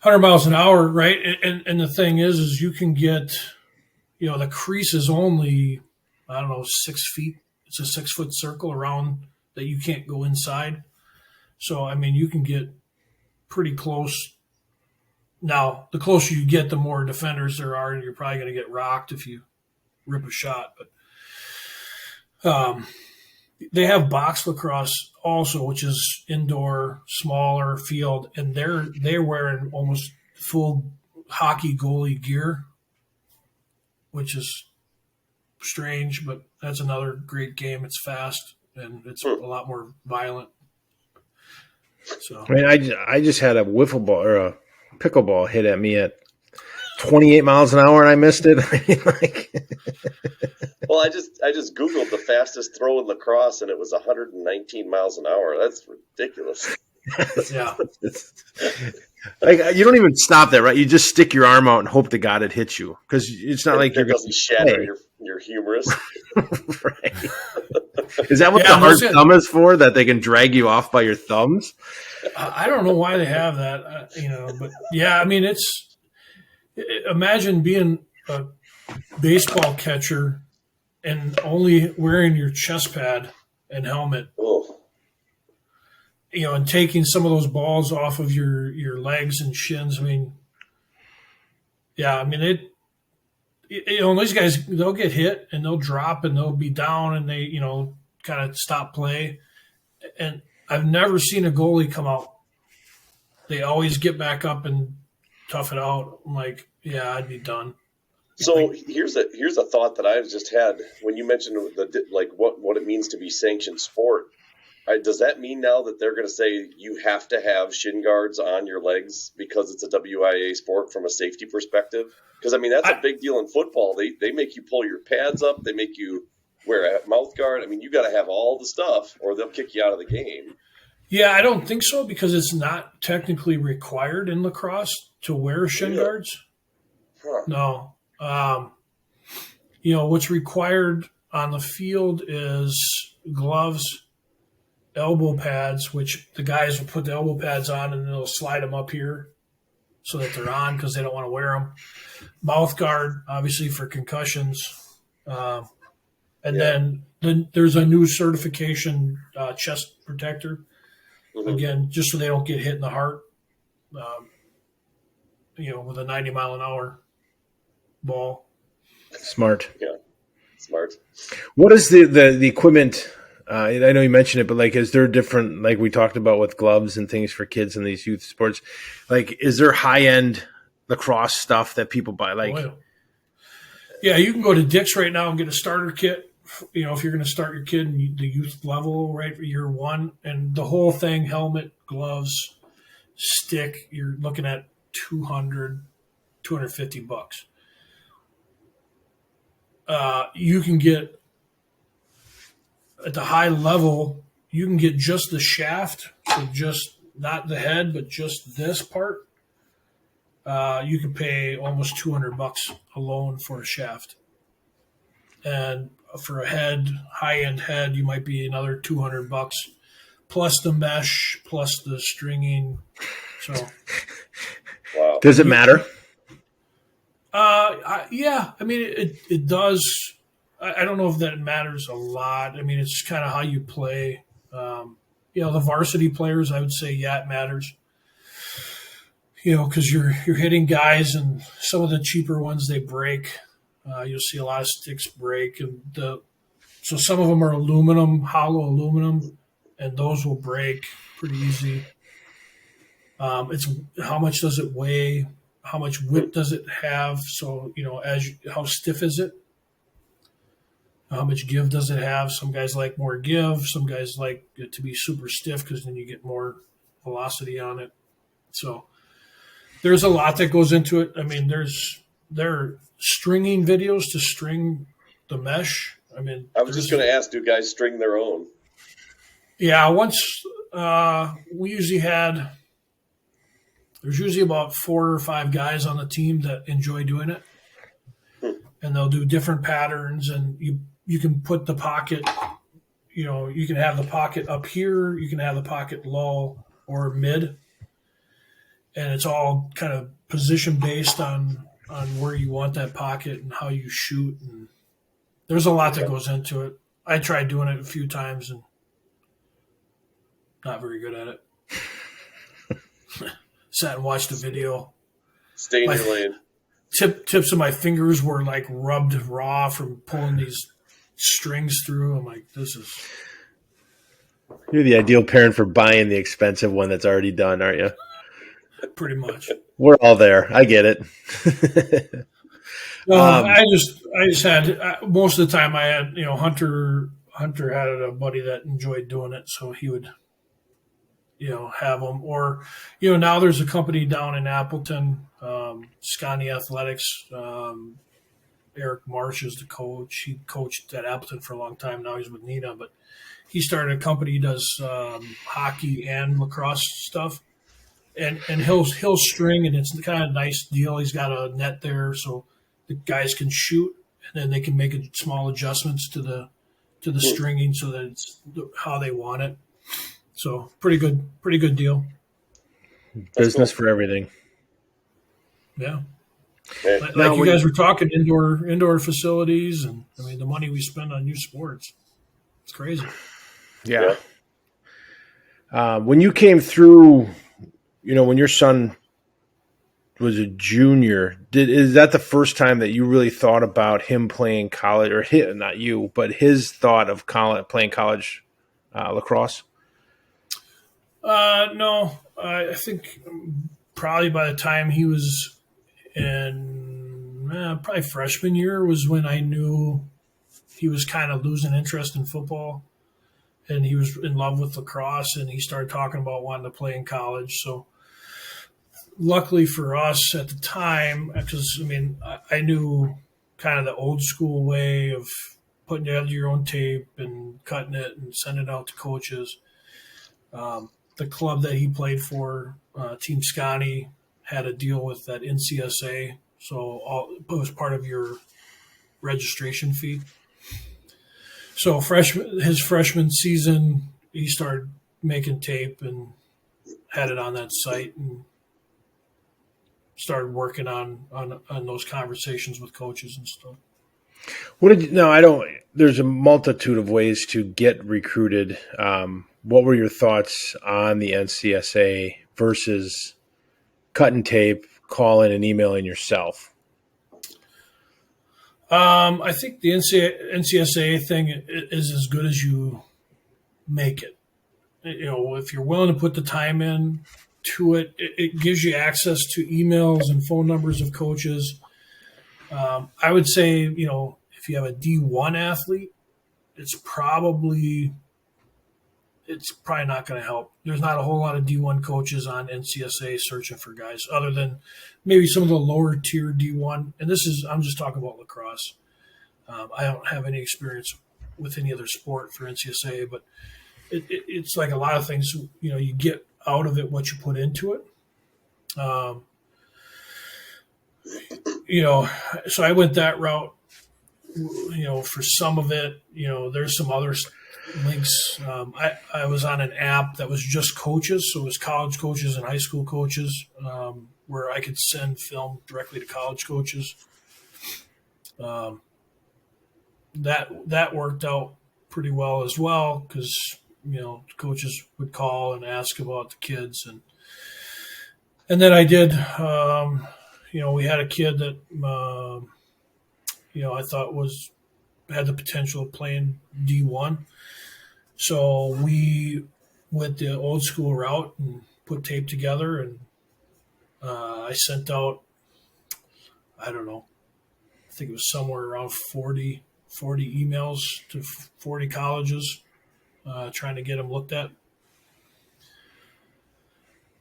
miles an hour, right? And the thing is you can get, the crease is only, 6 feet. It's a 6-foot circle around that you can't go inside. So, I mean, you can get pretty close. Now, the closer you get, the more defenders there are, and you're probably going to get rocked if you rip a shot. But they have box lacrosse also, which is indoor, smaller field, and they're wearing almost full hockey goalie gear, which is strange, but that's another great game. It's fast and it's a lot more violent. So I mean, I just had a wiffle ball or a pickleball hit at me at 28 miles an hour, and I missed it. I mean, Well, I just Googled the fastest throw in lacrosse, and it was 119 miles an hour. That's ridiculous. Yeah. Like, you don't even stop there, right? You just stick your arm out and hope to God it hits you, because it's not like it doesn't shatter your humerus. Right. Is that what the hard thumb is for? That they can drag you off by your thumbs? I don't know why they have that, but yeah, I mean, imagine being a baseball catcher and only wearing your chest pad and helmet, and taking some of those balls off of your legs and shins. I mean, yeah, I mean, these guys, they'll get hit and they'll drop and they'll be down and they, kind of stop play. And I've never seen a goalie come out. They always get back up and tough it out. I'm like, yeah, I'd be done. So here's a thought that I've just had when you mentioned what it means to be sanctioned sport. Does that mean now that they're going to say you have to have shin guards on your legs because it's a WIA sport from a safety perspective? Because, I mean, that's a big deal in football. They make you pull your pads up. They make you wear a mouth guard. I mean, you got to have all the stuff or they'll kick you out of the game. Yeah, I don't think so because it's not technically required in lacrosse to wear shin guards. Huh. No. What's required on the field is gloves, elbow pads, which the guys will put the elbow pads on and they'll slide them up here so that they're on because they don't want to wear them. Mouth guard, obviously, for concussions. Then there's a new certification chest protector. Mm-hmm. Again, just so they don't get hit in the heart, with a 90-mile-an-hour ball. Smart. Yeah, smart. What is the equipment? I know you mentioned it, but like, is there different, like we talked about with gloves and things for kids in these youth sports? Like, is there high-end lacrosse stuff that people buy? Like, yeah, you can go to Dick's right now and get a starter kit. If you're going to start your kid in the youth level, right, for year one, and the whole thing, helmet, gloves, stick, you're looking at $250. You can get, at the high level, you can get just the shaft, so just not the head, but just this part. You can pay almost $200 alone for a shaft. And for a head, high-end head, you might be another $200 plus the mesh, plus the stringing. So, wow. Does it matter? Yeah. I mean, it does. I don't know if that matters a lot. I mean, it's kind of how you play. The varsity players, I would say, yeah, it matters. Because you're hitting guys, and some of the cheaper ones they break. You'll see a lot of sticks break, and so some of them are aluminum, hollow aluminum, and those will break pretty easy. It's how much does it weigh? How much whip does it have? So how stiff is it? How much give does it have? Some guys like more give. Some guys like it to be super stiff because then you get more velocity on it. So there's a lot that goes into it. I mean, there are stringing videos to string the mesh. I mean, I was just going to ask, do guys string their own? Yeah, once there's usually about 4 or 5 guys on the team that enjoy doing it. And they'll do different patterns, and you can put the pocket, you can have the pocket up here, you can have the pocket low or mid, and it's all kind of position based on where you want that pocket and how you shoot. And there's a lot that goes into it. I tried doing it a few times and not very good at it. Sat and watched a video. Stay in your lane. Tips of my fingers were like rubbed raw from pulling these strings through. I'm like, this is... You're the ideal parent for buying the expensive one that's already done, aren't you? Pretty much. We're all there. I get it. I just had, most of the time I had, Hunter had a buddy that enjoyed doing it, so he would, have them. Or, now there's a company down in Appleton, Scotty Athletics. Eric Marsh is the coach. He coached at Appleton for a long time. Now he's with Nina, but he started a company. He does hockey and lacrosse stuff, and he'll string, and it's kind of a nice deal. He's got a net there, so the guys can shoot, and then they can make small adjustments to the stringing so that it's how they want it. So pretty good deal. Business for everything. Yeah. Man. Like you guys were talking indoor facilities, and I mean the money we spend on new sports, it's crazy. Yeah. When you came through, when your son was a junior, is that the first time that you really thought about him playing college, or not you, but his thought of playing college lacrosse? No, I think probably by the time he was in probably freshman year was when I knew he was kind of losing interest in football, and he was in love with lacrosse, and he started talking about wanting to play in college. So luckily for us at the time, because I knew kind of the old school way of putting together your own tape and cutting it and sending it out to coaches. The club that he played for, Team Scotty, had a deal with that NCSA, so it was part of your registration fee. So his freshman season, he started making tape and had it on that site and started working on those conversations with coaches and stuff. There's a multitude of ways to get recruited. What were your thoughts on the NCSA versus cutting tape, calling and emailing yourself? I think the NCSA thing is as good as you make it. If you're willing to put the time in to it, it gives you access to emails and phone numbers of coaches. I would say, if you have a D1 athlete, it's probably not going to help. There's not a whole lot of D1 coaches on NCSA searching for guys, other than maybe some of the lower tier D1. And I'm just talking about lacrosse. I don't have any experience with any other sport for NCSA, but it's like a lot of things. You get out of it what you put into it. So I went that route. For some of it, there's some other links. I was on an app that was just coaches, so it was college coaches and high school coaches, where I could send film directly to college coaches. That worked out pretty well as well, because coaches would call and ask about the kids, and then I did. We had a kid that I thought had the potential of playing D1. So we went the old school route and put tape together, and I sent out, I don't know, I think it was somewhere around 40 emails to 40 colleges, trying to get them looked at.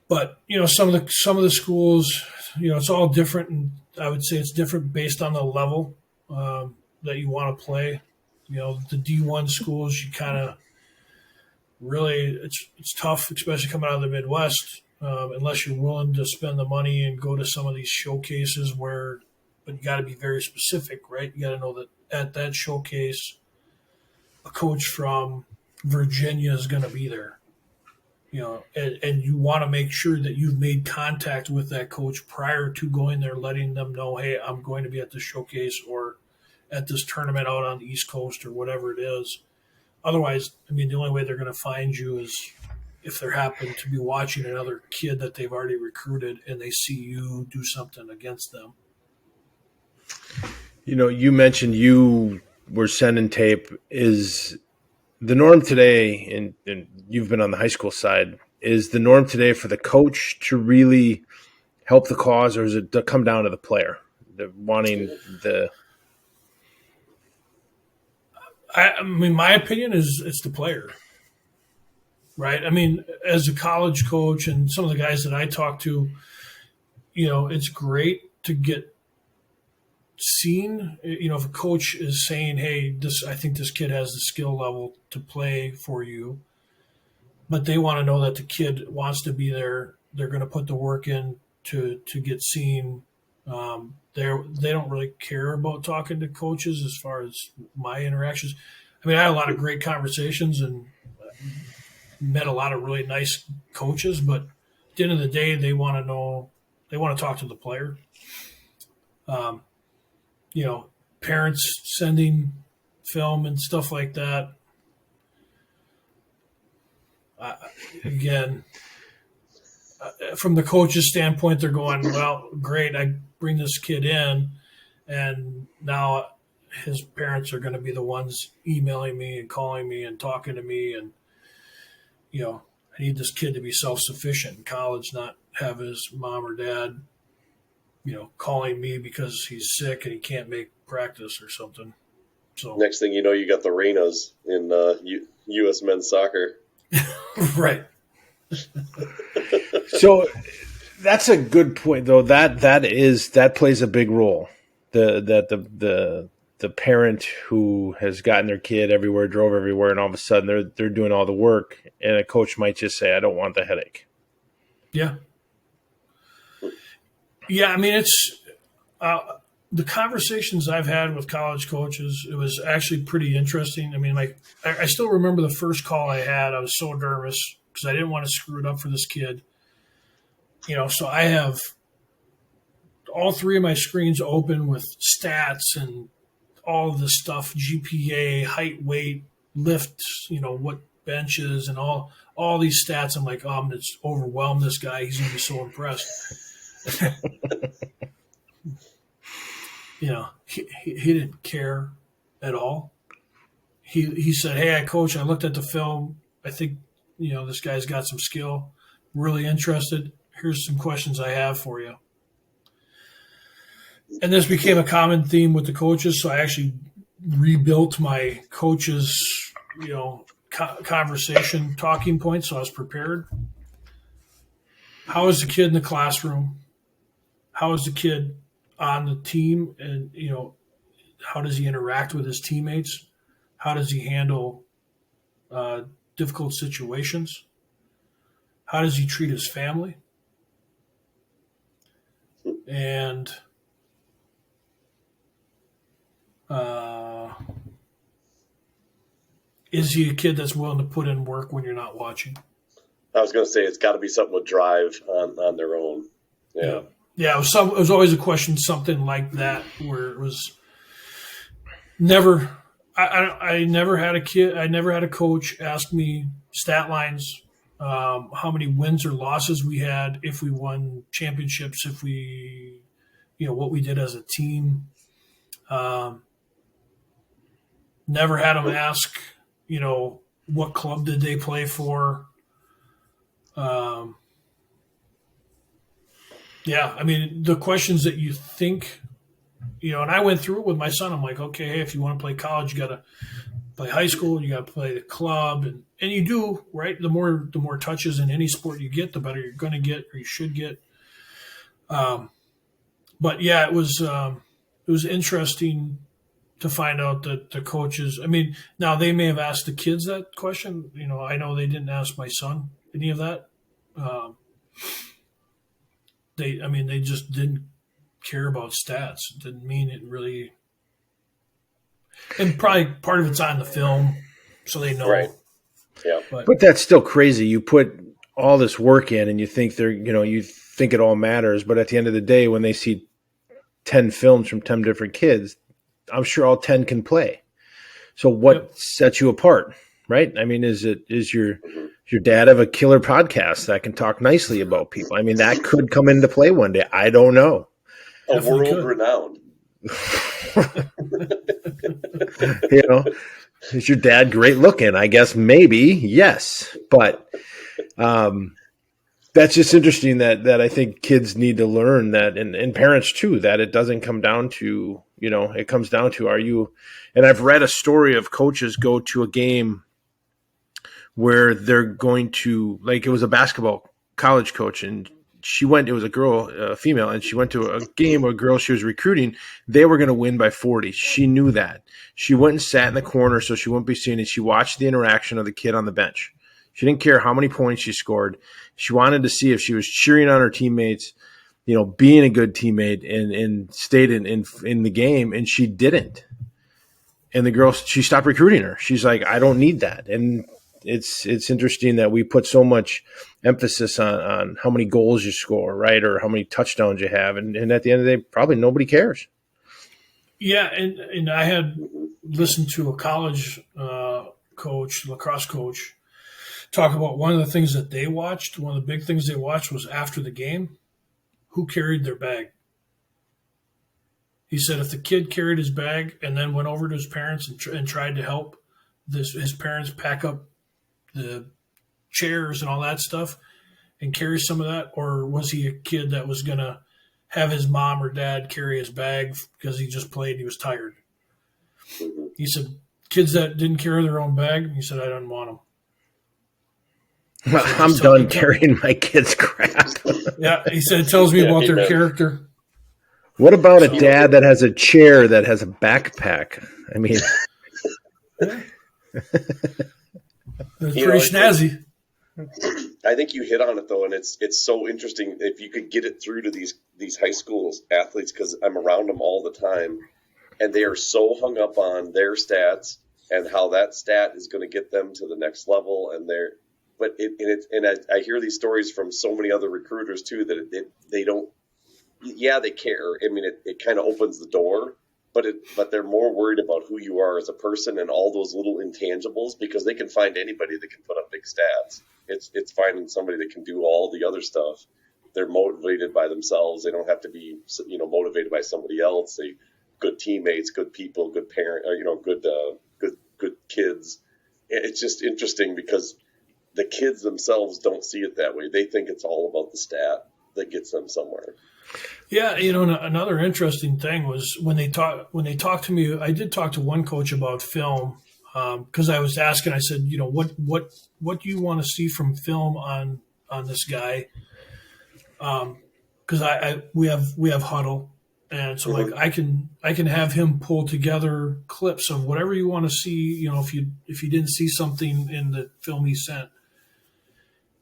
But some of the schools, it's all different, and I would say it's different based on the level that you want to play. The D1 schools, you kind of really, it's tough, especially coming out of the Midwest, unless you're willing to spend the money and go to some of these showcases but you got to be very specific, right? You got to know that at that showcase, a coach from Virginia is going to be there. And you want to make sure that you've made contact with that coach prior to going there, letting them know, hey, I'm going to be at this showcase or at this tournament out on the East Coast or whatever it is. Otherwise, the only way they're going to find you is if they happen to be watching another kid that they've already recruited and they see you do something against them. You mentioned you were sending tape. Is the norm today, and you've been on the high school side, is the norm today for the coach to really help the cause, or is it to come down to the player, my opinion is it's the player, right? As a college coach and some of the guys that I talk to, it's great to get seen, if a coach is saying, hey, I think this kid has the skill level to play for you, but they want to know that the kid wants to be there, they're going to put the work in to get seen. They don't really care about talking to coaches as far as my interactions. I mean, I had a lot of great conversations and met a lot of really nice coaches, but at the end of the day, they want to talk to the player. Parents sending film and stuff like that. Again, from the coach's standpoint, they're going, well, great, I bring this kid in, and now his parents are going to be the ones emailing me and calling me and talking to me, and I need this kid to be self-sufficient in college, not have his mom or dad, calling me because he's sick and he can't make practice or something. So next thing you know, you got the Renas in U.S. men's soccer. Right. So that's a good point, though. That plays a big role. The parent who has gotten their kid everywhere, drove everywhere, and all of a sudden they're doing all the work, and a coach might just say, "I don't want the headache." Yeah. Yeah, I mean, it's the conversations I've had with college coaches. It was actually pretty interesting. I mean, I still remember the first call I had. I was so nervous because I didn't want to screw it up for this kid. So I have all three of my screens open with stats and all of this stuff, GPA, height, weight, lifts, what benches and all these stats. I'm like, I'm going to overwhelm this guy. He's going to be so impressed. He didn't care at all. He said, hey, coach, I looked at the film. I think, this guy's got some skill. Really interested. Here's some questions I have for you. And this became a common theme with the coaches. So I actually rebuilt my coaches, conversation talking points. So I was prepared. How is the kid in the classroom? How is the kid on the team? And, how does he interact with his teammates? How does he handle difficult situations? How does he treat his family? And is he a kid that's willing to put in work when you're not watching? I was going to say it's got to be something with drive on their own. Yeah. Yeah, it was always a question, something like that, where it was never. I never had a kid. I never had a coach ask me stat lines, how many wins or losses we had, if we won championships, if we, what we did as a team. Never had them ask, what club did they play for. Yeah, I mean, the questions that you think, and I went through it with my son. I'm like, okay, hey, if you want to play college, you got to play high school, you got to play the club, and you do, right? The more touches in any sport you get, the better you're going to get, or you should get. But yeah, it was interesting to find out that the coaches. I mean, now they may have asked the kids that question. I know they didn't ask my son any of that. They just didn't care about stats. It didn't mean it really. And probably part of it's on the film, so they know. Right. Yeah. But that's still crazy. You put all this work in, and you think you think it all matters. But at the end of the day, when they see 10 films from 10 different kids, I'm sure all 10 can play. So what sets you apart, right? I mean, is your dad have a killer podcast that can talk nicely about people? I mean, that could come into play one day. I don't know. World renowned. Is your dad great looking? I guess maybe, yes. But that's just interesting that I think kids need to learn that, and parents too, that it doesn't come down to, it comes down to, are you, and I've read a story of coaches go to a game where they're going to, like, it was a basketball college coach, and she went. It was a girl, female, and she went to a game where a girl she was recruiting. They were going to win by 40. She knew that. She went and sat in the corner so she wouldn't be seen, and she watched the interaction of the kid on the bench. She didn't care how many points she scored. She wanted to see if she was cheering on her teammates, being a good teammate, and stayed in the game, and she didn't. And the girl, she stopped recruiting her. She's like, I don't need that. And it's interesting that we put so much emphasis on how many goals you score, right, or how many touchdowns you have, and at the end of the day, probably nobody cares. Yeah, and I had listened to a college coach, lacrosse coach, talk about one of the things that they watched. One of the big things they watched was after the game, who carried their bag. He said if the kid carried his bag and then went over to his parents and tried to help his parents pack up the chairs and all that stuff and carry some of that, or was he a kid that was going to have his mom or dad carry his bag because he just played and he was tired? He said kids that didn't carry their own bag, he said, I don't want them. Well, I'm done carrying my kids' crap. Yeah, he said it tells me about their character. What about a dad that has a chair that has a backpack? I mean, it's pretty snazzy. I think you hit on it though, and it's so interesting if you could get it through to these high school athletes, because I'm around them all the time, and they are so hung up on their stats and how that stat is going to get them to the next level, I hear these stories from so many other recruiters too that they don't. Yeah, they care. I mean, it kind of opens the door, but they're more worried about who you are as a person and all those little intangibles, because they can find anybody that can put up big stats. It's finding somebody that can do all the other stuff. They're motivated by themselves. They don't have to be, motivated by somebody else. They good teammates, good people, good parent, good kids. It's just interesting because the kids themselves don't see it that way. They think it's all about the stat that gets them somewhere. Yeah, another interesting thing was when they talked to me. I did talk to one coach about film because I was asking. I said, what do you want to see from film on this guy? Because we have Hudl, and so like I can have him pull together clips of whatever you want to see. If you didn't see something in the film he sent.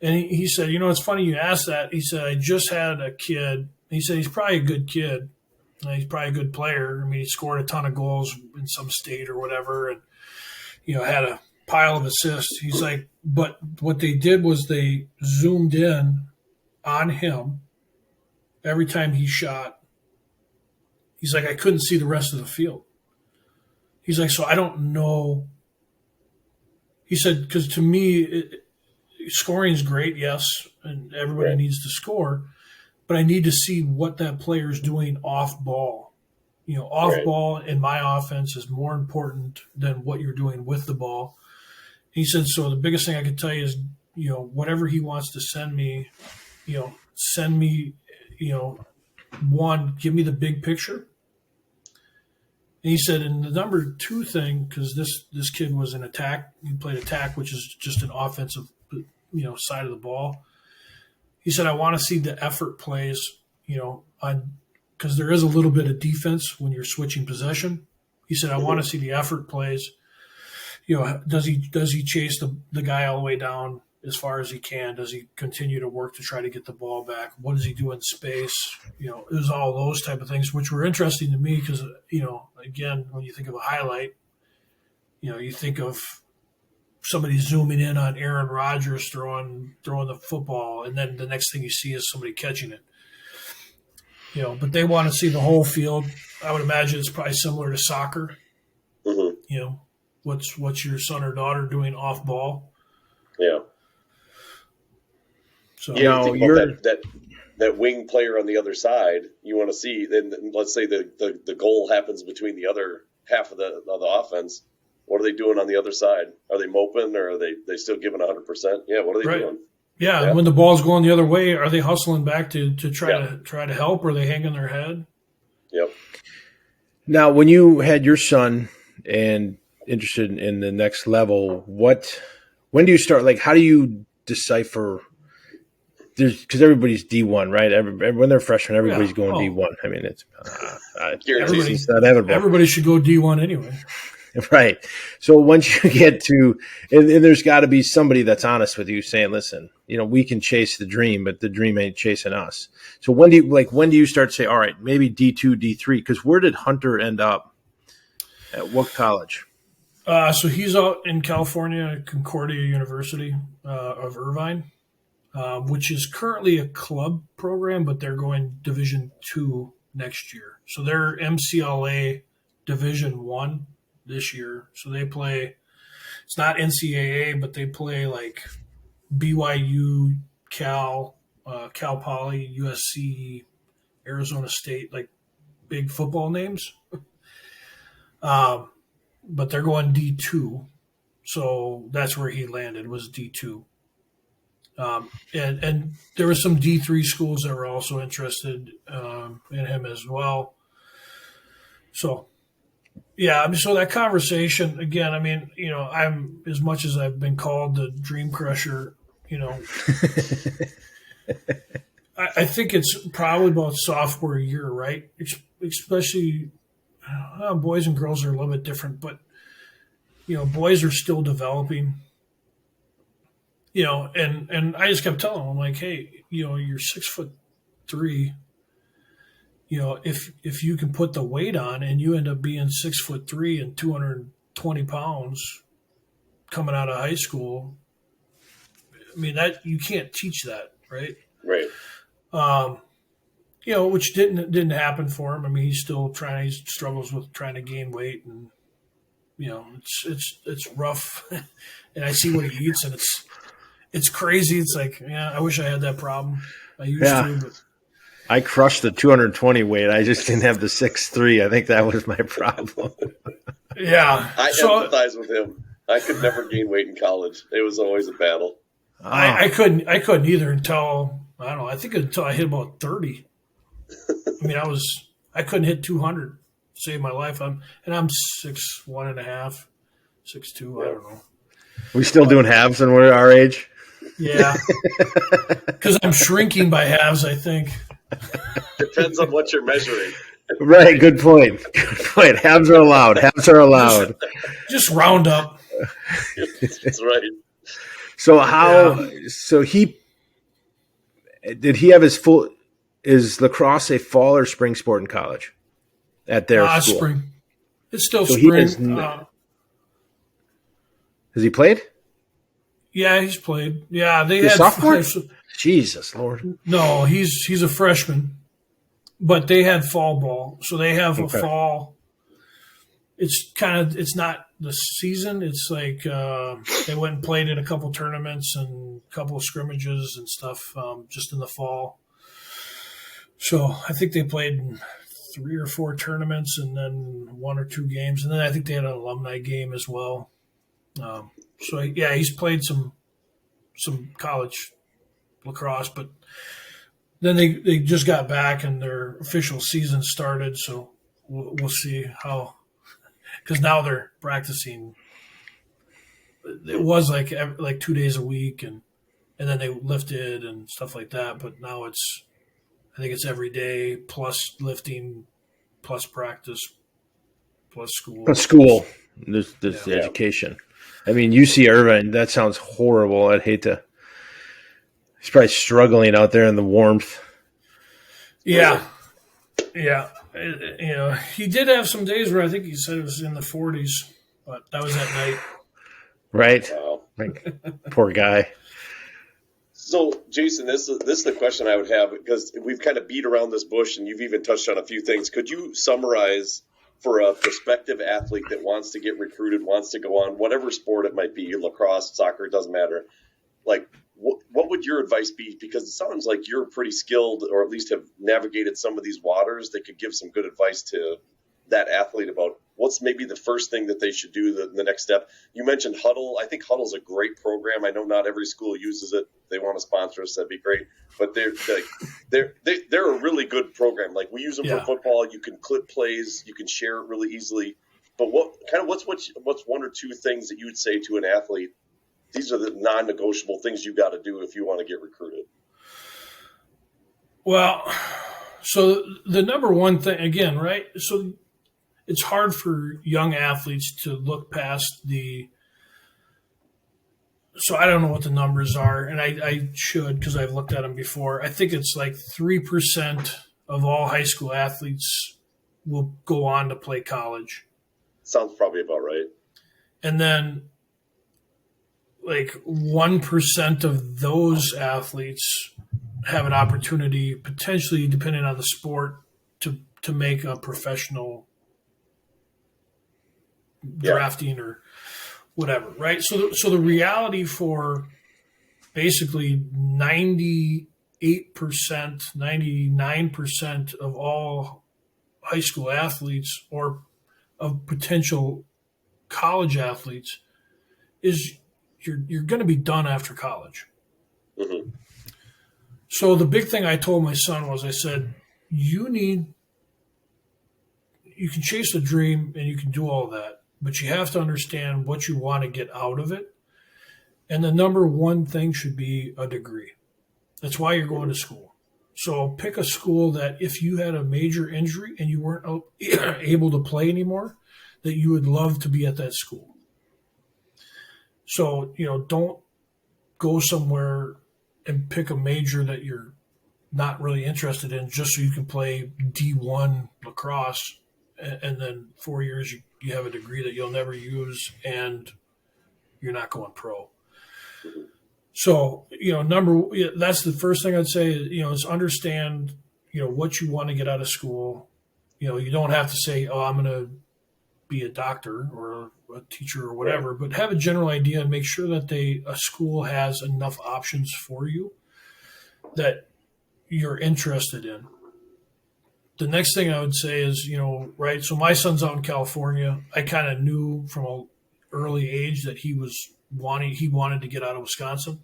And he said, it's funny you asked that. He said, I just had a kid. He said, he's probably a good kid. He's probably a good player. I mean, he scored a ton of goals in some state or whatever and, had a pile of assists. He's like, but what they did was they zoomed in on him every time he shot. He's like, I couldn't see the rest of the field. He's like, so I don't know. He said, because to me, scoring is great, yes, and everybody needs to score, but I need to see what that player is doing off ball. Ball in my offense is more important than what you're doing with the ball. He said, so the biggest thing I can tell you is, whatever he wants to send me, one, give me the big picture. And he said, and the number two thing, because this kid was an attack, he played attack, which is just an offensive side of the ball. He said, I want to see the effort plays, because there is a little bit of defense when you're switching possession. He said, I want to see the effort plays. Does he chase the guy all the way down as far as he can? Does he continue to work to try to get the ball back? What does he do in space? It was all those type of things, which were interesting to me because, again, when you think of a highlight, you think of somebody zooming in on Aaron Rodgers throwing the football, and then the next thing you see is somebody catching it. But they want to see the whole field. I would imagine it's probably similar to soccer. Mm-hmm. What's your son or daughter doing off ball? Yeah. So you're that wing player on the other side. You want to see. Then let's say the goal happens between the other half of the offense. What are they doing on the other side? Are they moping or are they still giving 100%? Yeah, what are they doing? Yeah, and when the ball's going the other way, are they hustling back to try to help, or are they hanging their head? Yep. Now, when you had your son and interested in the next level, when do you start? Like, how do you decipher, because everybody's D1, right? When they're freshmen, everybody's going Oh. D1. I mean, it's Everybody- inevitable. Everybody should go D1 anyway. Right. So once you get to, and there's got to be somebody that's honest with you saying, listen, we can chase the dream, but the dream ain't chasing us. So when do you start to say, all right, maybe D2, D3? Because where did Hunter end up? At what college? So he's out in California at Concordia University of Irvine, which is currently a club program, but they're going Division II next year. So they're MCLA Division I this year. So they play, it's not NCAA, but they play like BYU, Cal Poly, USC, Arizona State, like big football names. But they're going D2. So that's where he landed, was D2. And there were some D3 schools that were also interested in him as well. So, yeah, I mean, so that conversation, again, I mean, I'm, as much as I've been called the dream crusher, I think it's probably about sophomore year, right? Especially boys and girls are a little bit different, but, boys are still developing. And I just kept telling him, I'm like, hey, you're 6'3". If you can put the weight on and you end up being 6'3" and 220 pounds coming out of high school, I mean, that you can't teach that, right? Right. Which didn't happen for him. I mean, he's still trying. He struggles with trying to gain weight, and it's rough. And I see what he eats, and it's crazy. It's like, I wish I had that problem. I used to, but I crushed the 220 weight. I just didn't have the 6'3". I think that was my problem. Yeah. I empathize with him. I could never gain weight in college. It was always a battle. I couldn't either until, I don't know, I think until I hit about 30. I mean, I couldn't hit 200 to save my life. I'm 6'1.5", 6'2", I don't know. We still doing halves and we're our age? Yeah. Because I'm shrinking by halves, I think. Depends on what you're measuring. Right, good point. Good point. Halves are allowed. Halves are allowed. Just round up. That's right. So so he have his full, is lacrosse a fall or spring sport in college at their school? Spring. It's still So spring. Has he played? Yeah, he's played. Yeah, they He's had sophomore? Jesus Lord. No, he's a freshman, but they had fall ball, so they have a fall. It's not the season. It's like they went and played in a couple tournaments and a couple of scrimmages and stuff just in the fall. So I think they played in 3 or 4 tournaments and then 1 or 2 games, and then I think they had an alumni game as well. So yeah, he's played some college lacrosse, but then they just got back and their official season started. So we'll see how, because now they're practicing. It was like 2 days a week, and then they lifted and stuff like that. But now I think it's every day plus lifting, plus practice, plus school. Plus school. There's the education. I mean, UC Irvine, that sounds horrible. I'd hate to. He's probably struggling out there in the warmth. Yeah. Yeah. He did have some days where I think he said it was in the 40s, but that was at night. Right. Wow. Poor guy. So, Jason, this is the question I would have, because we've kind of beat around this bush and you've even touched on a few things. Could you summarize for a prospective athlete that wants to get recruited, wants to go on, whatever sport it might be, lacrosse, soccer, it doesn't matter, like, what would your advice be? Because it sounds like you're pretty skilled, or at least have navigated some of these waters that could give some good advice to that athlete about what's maybe the first thing that they should do, the next step. You mentioned Hudl. I think Hudl's a great program. I know not every school uses it. They want to sponsor us, that'd be great. But they're a really good program. Like, we use them for football. You can clip plays. You can share it really easily. But what's 1 or 2 things that you would say to an athlete? These are the non-negotiable things you got to do if you want to get recruited. Well, so the number one thing, again, right? So it's hard for young athletes to look past so I don't know what the numbers are, and I should because I've looked at them before. I think it's like 3% of all high school athletes will go on to play college. Sounds probably about right. And then like 1% of those athletes have an opportunity, potentially depending on the sport, to make a professional drafting or whatever, right? So the reality for basically 98%, 99% of all high school athletes or of potential college athletes is you're going to be done after college. Mm-hmm. So the big thing I told my son was, I said, you can chase a dream and you can do all that, but you have to understand what you want to get out of it. And the number one thing should be a degree. That's why you're going to school. So pick a school that if you had a major injury and you weren't able to play anymore, that you would love to be at that school. So, don't go somewhere and pick a major that you're not really interested in just so you can play D1 lacrosse, and then 4 years you have a degree that you'll never use and you're not going pro. So, that's the first thing I'd say, is understand, what you want to get out of school. You don't have to say, oh, I'm going to be a doctor or a teacher or whatever, but have a general idea and make sure that a school has enough options for you that you're interested in. The next thing I would say is, right, so my son's out in California. I kind of knew from an early age that he wanted to get out of Wisconsin.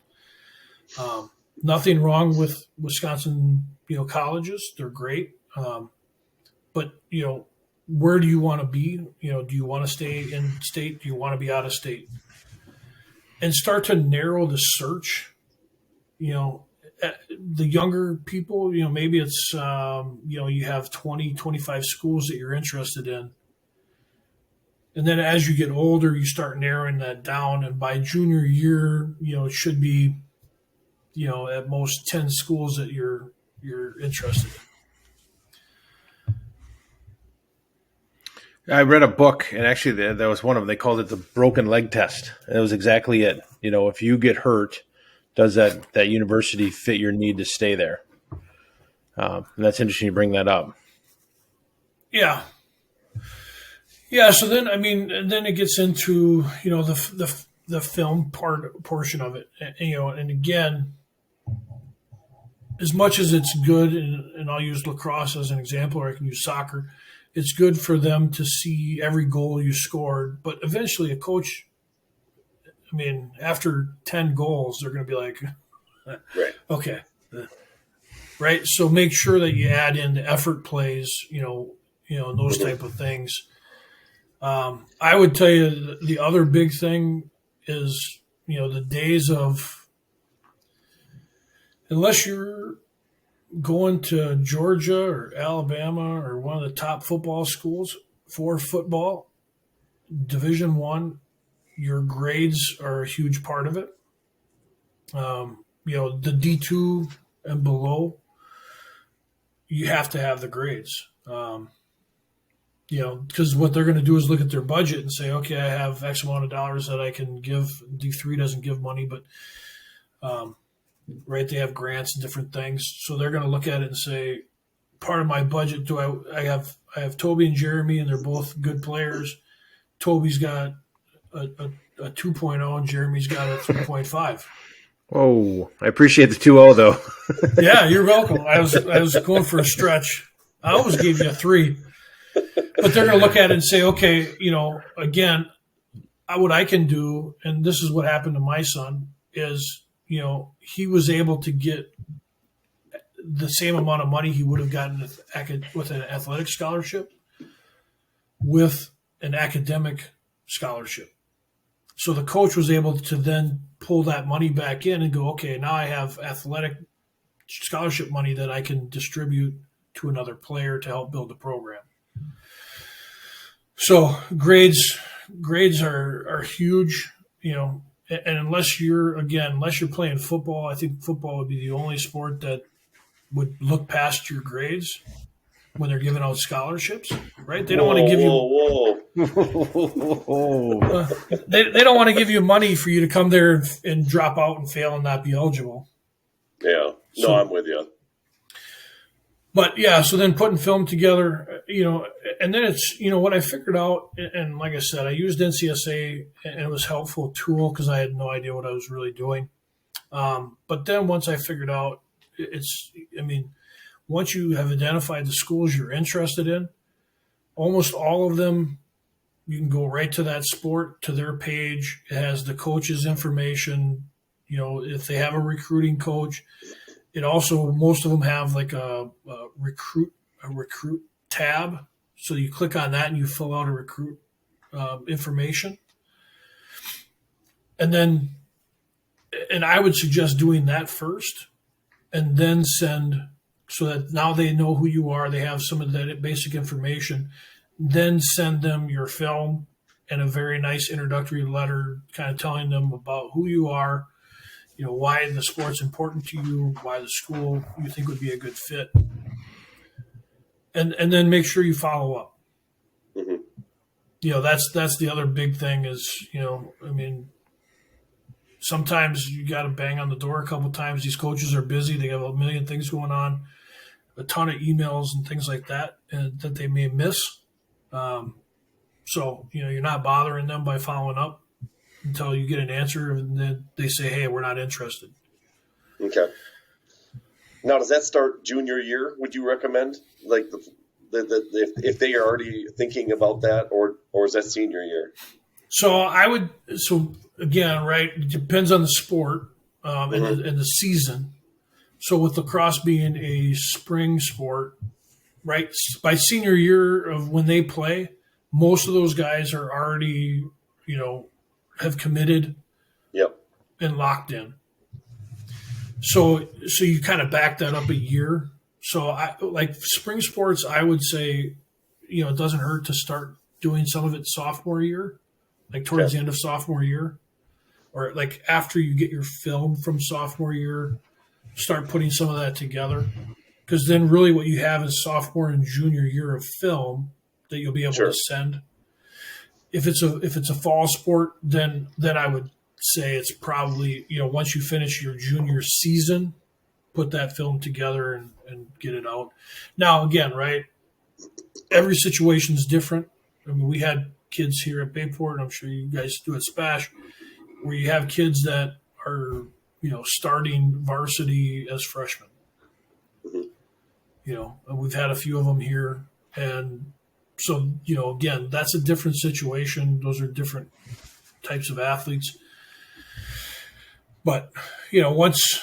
Nothing wrong with Wisconsin, colleges. They're great. But, where do you want to be? Do you want to stay in state? Do you want to be out of state? And start to narrow the search. The younger people, maybe it's, you have 20, 25 schools that you're interested in. And then as you get older, you start narrowing that down. And by junior year, it should be, at most 10 schools that you're interested in. I read a book, and actually there was one of them. They called it the broken leg test. And it was exactly it. If you get hurt, does that university fit your need to stay there? And that's interesting you bring that up. Yeah. Yeah. So then, then it gets into, the film portion of it, and again, as much as it's good, and I'll use lacrosse as an example, or I can use soccer, it's good for them to see every goal you scored. But eventually a coach, after 10 goals, they're going to be like, right. Okay. Right. So make sure that you add in the effort plays, those type of things. I would tell you the other big thing is, the days of, unless you're going to Georgia or Alabama or one of the top football schools for football, Division I, your grades are a huge part of it. The D2 and below, you have to have the grades. Because what they're going to do is look at their budget and say, okay, I have X amount of dollars that I can give. D3 doesn't give money, but right, they have grants and different things. So they're going to look at it and say, part of my budget, I have Toby and Jeremy, and they're both good players. Toby's got a 2.0 and Jeremy's got a 3.5. Oh, I appreciate the 2.0 though. Yeah, you're welcome. I was going for a stretch. I always gave you a 3. But they're going to look at it and say, okay, again, what I can do, and this is what happened to my son, is, he was able to get the same amount of money he would have gotten with an athletic scholarship with an academic scholarship. So the coach was able to then pull that money back in and go, okay, now I have athletic scholarship money that I can distribute to another player to help build the program. So grades are huge, and unless you're playing football, I think football would be the only sport that would look past your grades when they're giving out scholarships, right? They don't want to give you they don't want to give you money for you to come there and drop out and fail and not be eligible. Yeah, no, I'm with you. But yeah, so then putting film together, and then it's, what I figured out, and like I said, I used NCSA, and it was a helpful tool because I had no idea what I was really doing. But then once I figured out, once you have identified the schools you're interested in, almost all of them, you can go right to that sport, to their page. It has the coach's information, if they have a recruiting coach. It also, most of them have like a recruit tab. So you click on that and you fill out a recruit information. And I would suggest doing that first and then send, so that now they know who you are. They have some of that basic information. Then send them your film and a very nice introductory letter kind of telling them about who you are, why the sport's important to you, why the school you think would be a good fit. And then make sure you follow up. Mm-hmm. That's the other big thing is, sometimes you got to bang on the door a couple of times. These coaches are busy. They have a million things going on, a ton of emails and things like that, and that they may miss. So, you're not bothering them by following up until you get an answer, and then they say, hey, we're not interested. Okay. Now, does that start junior year, would you recommend? Like if they are already thinking about that, or is that senior year? So again, right, it depends on the sport and the season. So with lacrosse being a spring sport, right, by senior year of when they play, most of those guys are already, have committed. Yep. And locked in. So you kind of back that up a year. So like spring sports, I would say, it doesn't hurt to start doing some of it sophomore year, like towards the end of sophomore year, or like after you get your film from sophomore year, start putting some of that together. Because then really what you have is sophomore and junior year of film that you'll be able to send. If it's a fall sport, then I would say it's probably, once you finish your junior season, put that film together and get it out. Now, again, right, every situation is different. We had kids here at Bayport, and I'm sure you guys do at Spash, where you have kids that are, starting varsity as freshmen. And we've had a few of them here. And so, again, that's a different situation. Those are different types of athletes. But, once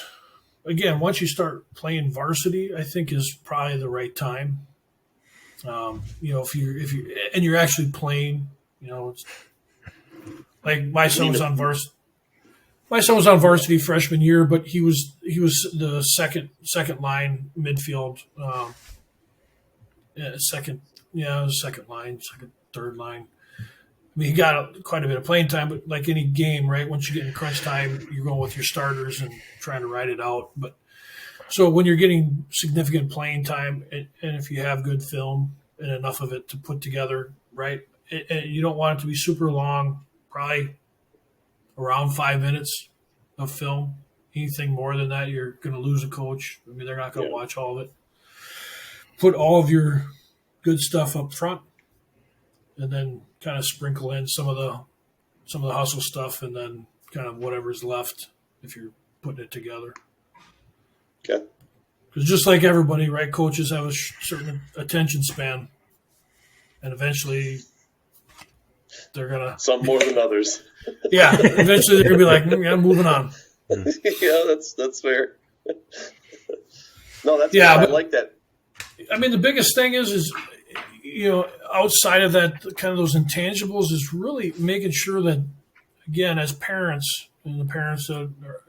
you start playing varsity, I think is probably the right time. If you're actually playing, it's like my son was on varsity. My son was on varsity freshman year, but he was the second line midfield, third line. He got quite a bit of playing time, but like any game, right? Once you get in crunch time, you're going with your starters and trying to ride it out. But so when you're getting significant playing time, and if you have good film and enough of it to put together, right? You don't want it to be super long, probably around 5 minutes of film. Anything more than that, you're going to lose a coach. They're not going to watch all of it. Put all of your good stuff up front, and then kind of sprinkle in some of the hustle stuff, and then kind of whatever's left if you're putting it together. Okay. Because just like everybody, right, coaches have a certain attention span, and eventually they're gonna some more than others. Yeah, eventually they're gonna be like, I'm moving on. Yeah, that's fair. No, that's good. I like that. The biggest thing is outside of that, kind of those intangibles, is really making sure that, again, as parents, and the parents that are,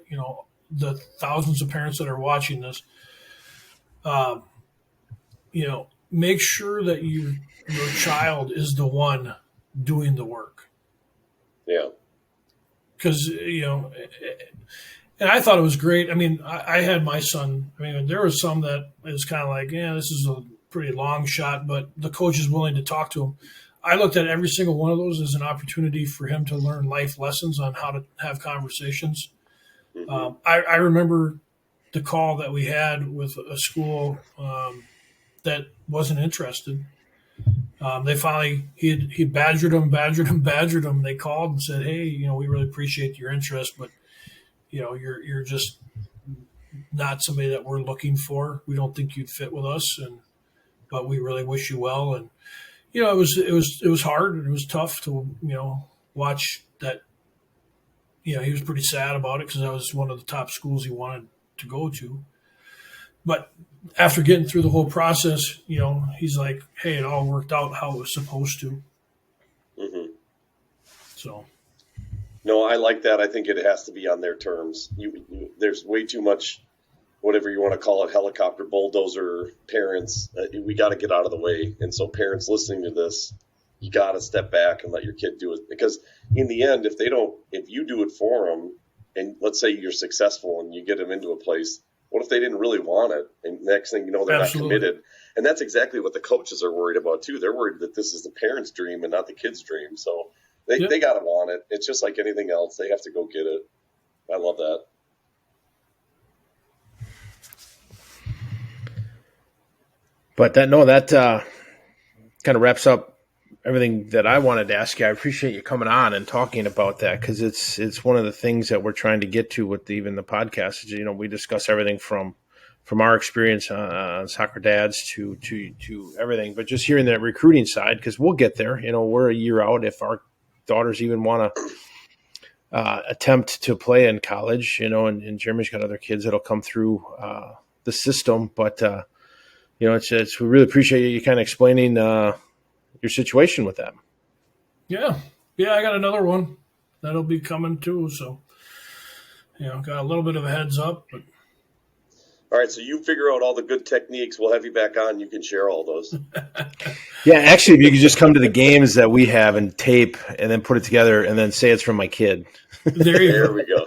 the thousands of parents that are watching this, make sure that your child is the one doing the work. Yeah. Because, and I thought it was great. I mean, I had my son. I mean, there was some that is kind of like, this is a pretty long shot, but the coach is willing to talk to him. I looked at every single one of those as an opportunity for him to learn life lessons on how to have conversations. Mm-hmm. I remember the call that we had with a school that wasn't interested. They finally, he badgered them. They called and said, hey, we really appreciate your interest, but, you're just not somebody that we're looking for. We don't think you'd fit with us, but we really wish you well. And, it was hard and it was tough to, watch that. He was pretty sad about it because that was one of the top schools he wanted to go to. But after getting through the whole process, he's like, hey, it all worked out how it was supposed to. Mm-hmm. So. No, I like that. I think it has to be on their terms. There's way too much, whatever you want to call it, helicopter bulldozer parents. We got to get out of the way. And so parents listening to this, you got to step back and let your kid do it. Because in the end, if you do it for them, and let's say you're successful and you get them into a place, what if they didn't really want it? And next thing you know, they're Absolutely. not committed. And that's exactly what the coaches are worried about too. They're worried that this is the parents' dream and not the kid's dream. So they got to want it. It's just like anything else. They have to go get it. I love that. But that kind of wraps up everything that I wanted to ask you. I appreciate you coming on and talking about that, because it's one of the things that we're trying to get to with even the podcast. Is, we discuss everything from our experience on Soccer Dads to everything, but just hearing that recruiting side, because we'll get there. We're a year out if our daughters even want to attempt to play in college. And Jeremy's got other kids that'll come through the system, but. We really appreciate you kind of explaining your situation with them. Yeah. I got another one that'll be coming too. So, got a little bit of a heads up. But all right, so you figure out all the good techniques. We'll have you back on. You can share all those. Yeah, actually, if you could just come to the games that we have and tape, and then put it together, and then say it's from my kid. There we go.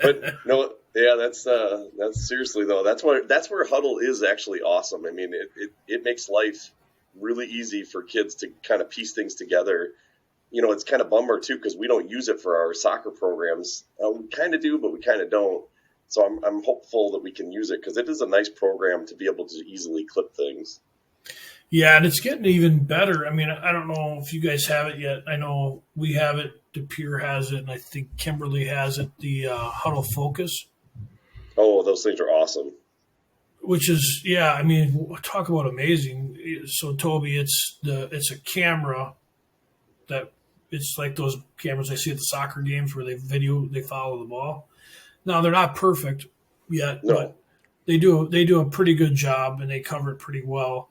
But no. Yeah, that's seriously though. That's where Hudl is actually awesome. I mean, it makes life really easy for kids to kind of piece things together. It's kind of bummer too because we don't use it for our soccer programs. We kind of do, but we kind of don't. So I'm hopeful that we can use it because it is a nice program to be able to easily clip things. Yeah, and it's getting even better. I mean, I don't know if you guys have it yet. I know we have it. DePere has it, and I think Kimberly has it. The Hudl Focus. Oh, those things are awesome. Which is, I mean, talk about amazing. So, Toby, it's a camera that it's like those cameras I see at the soccer games where they follow the ball. Now, they're not perfect yet, but they do a pretty good job and they cover it pretty well.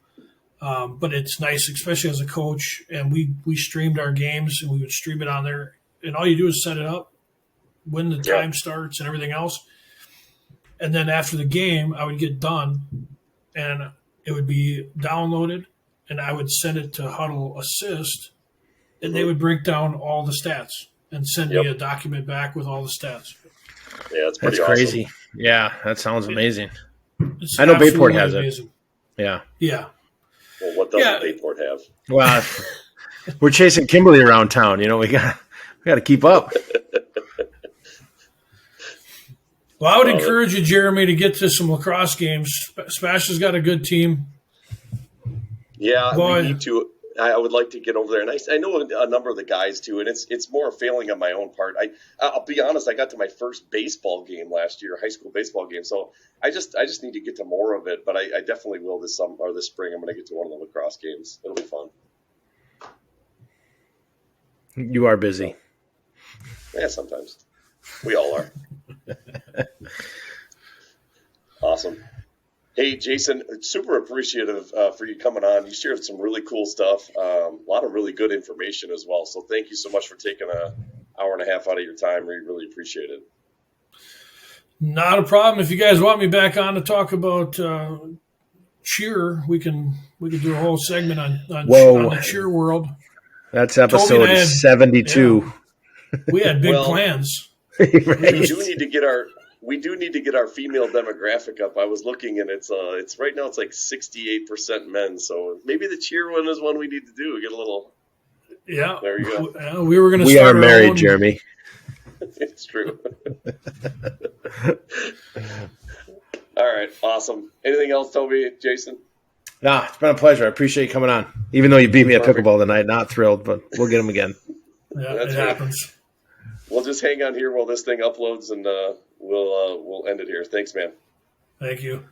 But it's nice, especially as a coach. And we streamed our games and we would stream it on there. And all you do is set it up when the time starts and everything else. And then after the game, I would get done, and it would be downloaded, and I would send it to Hudl Assist, and they would break down all the stats and send me a document back with all the stats. Yeah, that's pretty crazy. Awesome. Yeah, that sounds amazing. It's I know Bayport has amazing. it. Yeah. Yeah. Well, what doesn't Bayport have? Well, we're chasing Kimberly around town. We got to keep up. Well, I would encourage you, Jeremy, to get to some lacrosse games. Smash has got a good team. Yeah, we need to. I would like to get over there, and I know a number of the guys too. And it's more a failing on my own part. I'll be honest. I got to my first baseball game last year, high school baseball game. So I just need to get to more of it. But I definitely will this summer or this spring. I'm going to get to one of the lacrosse games. It'll be fun. You are busy. Yeah, sometimes. We all are. Awesome. Hey, Jason, super appreciative for you coming on. You shared some really cool stuff, a lot of really good information as well. So thank you so much for taking an hour and a half out of your time. We really appreciate it. Not a problem. If you guys want me back on to talk about cheer, we can do a whole segment on the cheer world. That's episode 72. Yeah, we had big plans. Right. We do need to get our female demographic up. I was looking, and it's right now it's like 68% men. So maybe the cheer one is one we need to do. Get a little. Yeah, there you go. We were going to. We are married, Jeremy. It's true. All right, awesome. Anything else, Toby, Jason? Nah, it's been a pleasure. I appreciate you coming on. Even though you beat me at pickleball tonight, not thrilled, but we'll get him again. Yeah, it happens. We'll just hang on here while this thing uploads, and we'll end it here. Thanks, man. Thank you.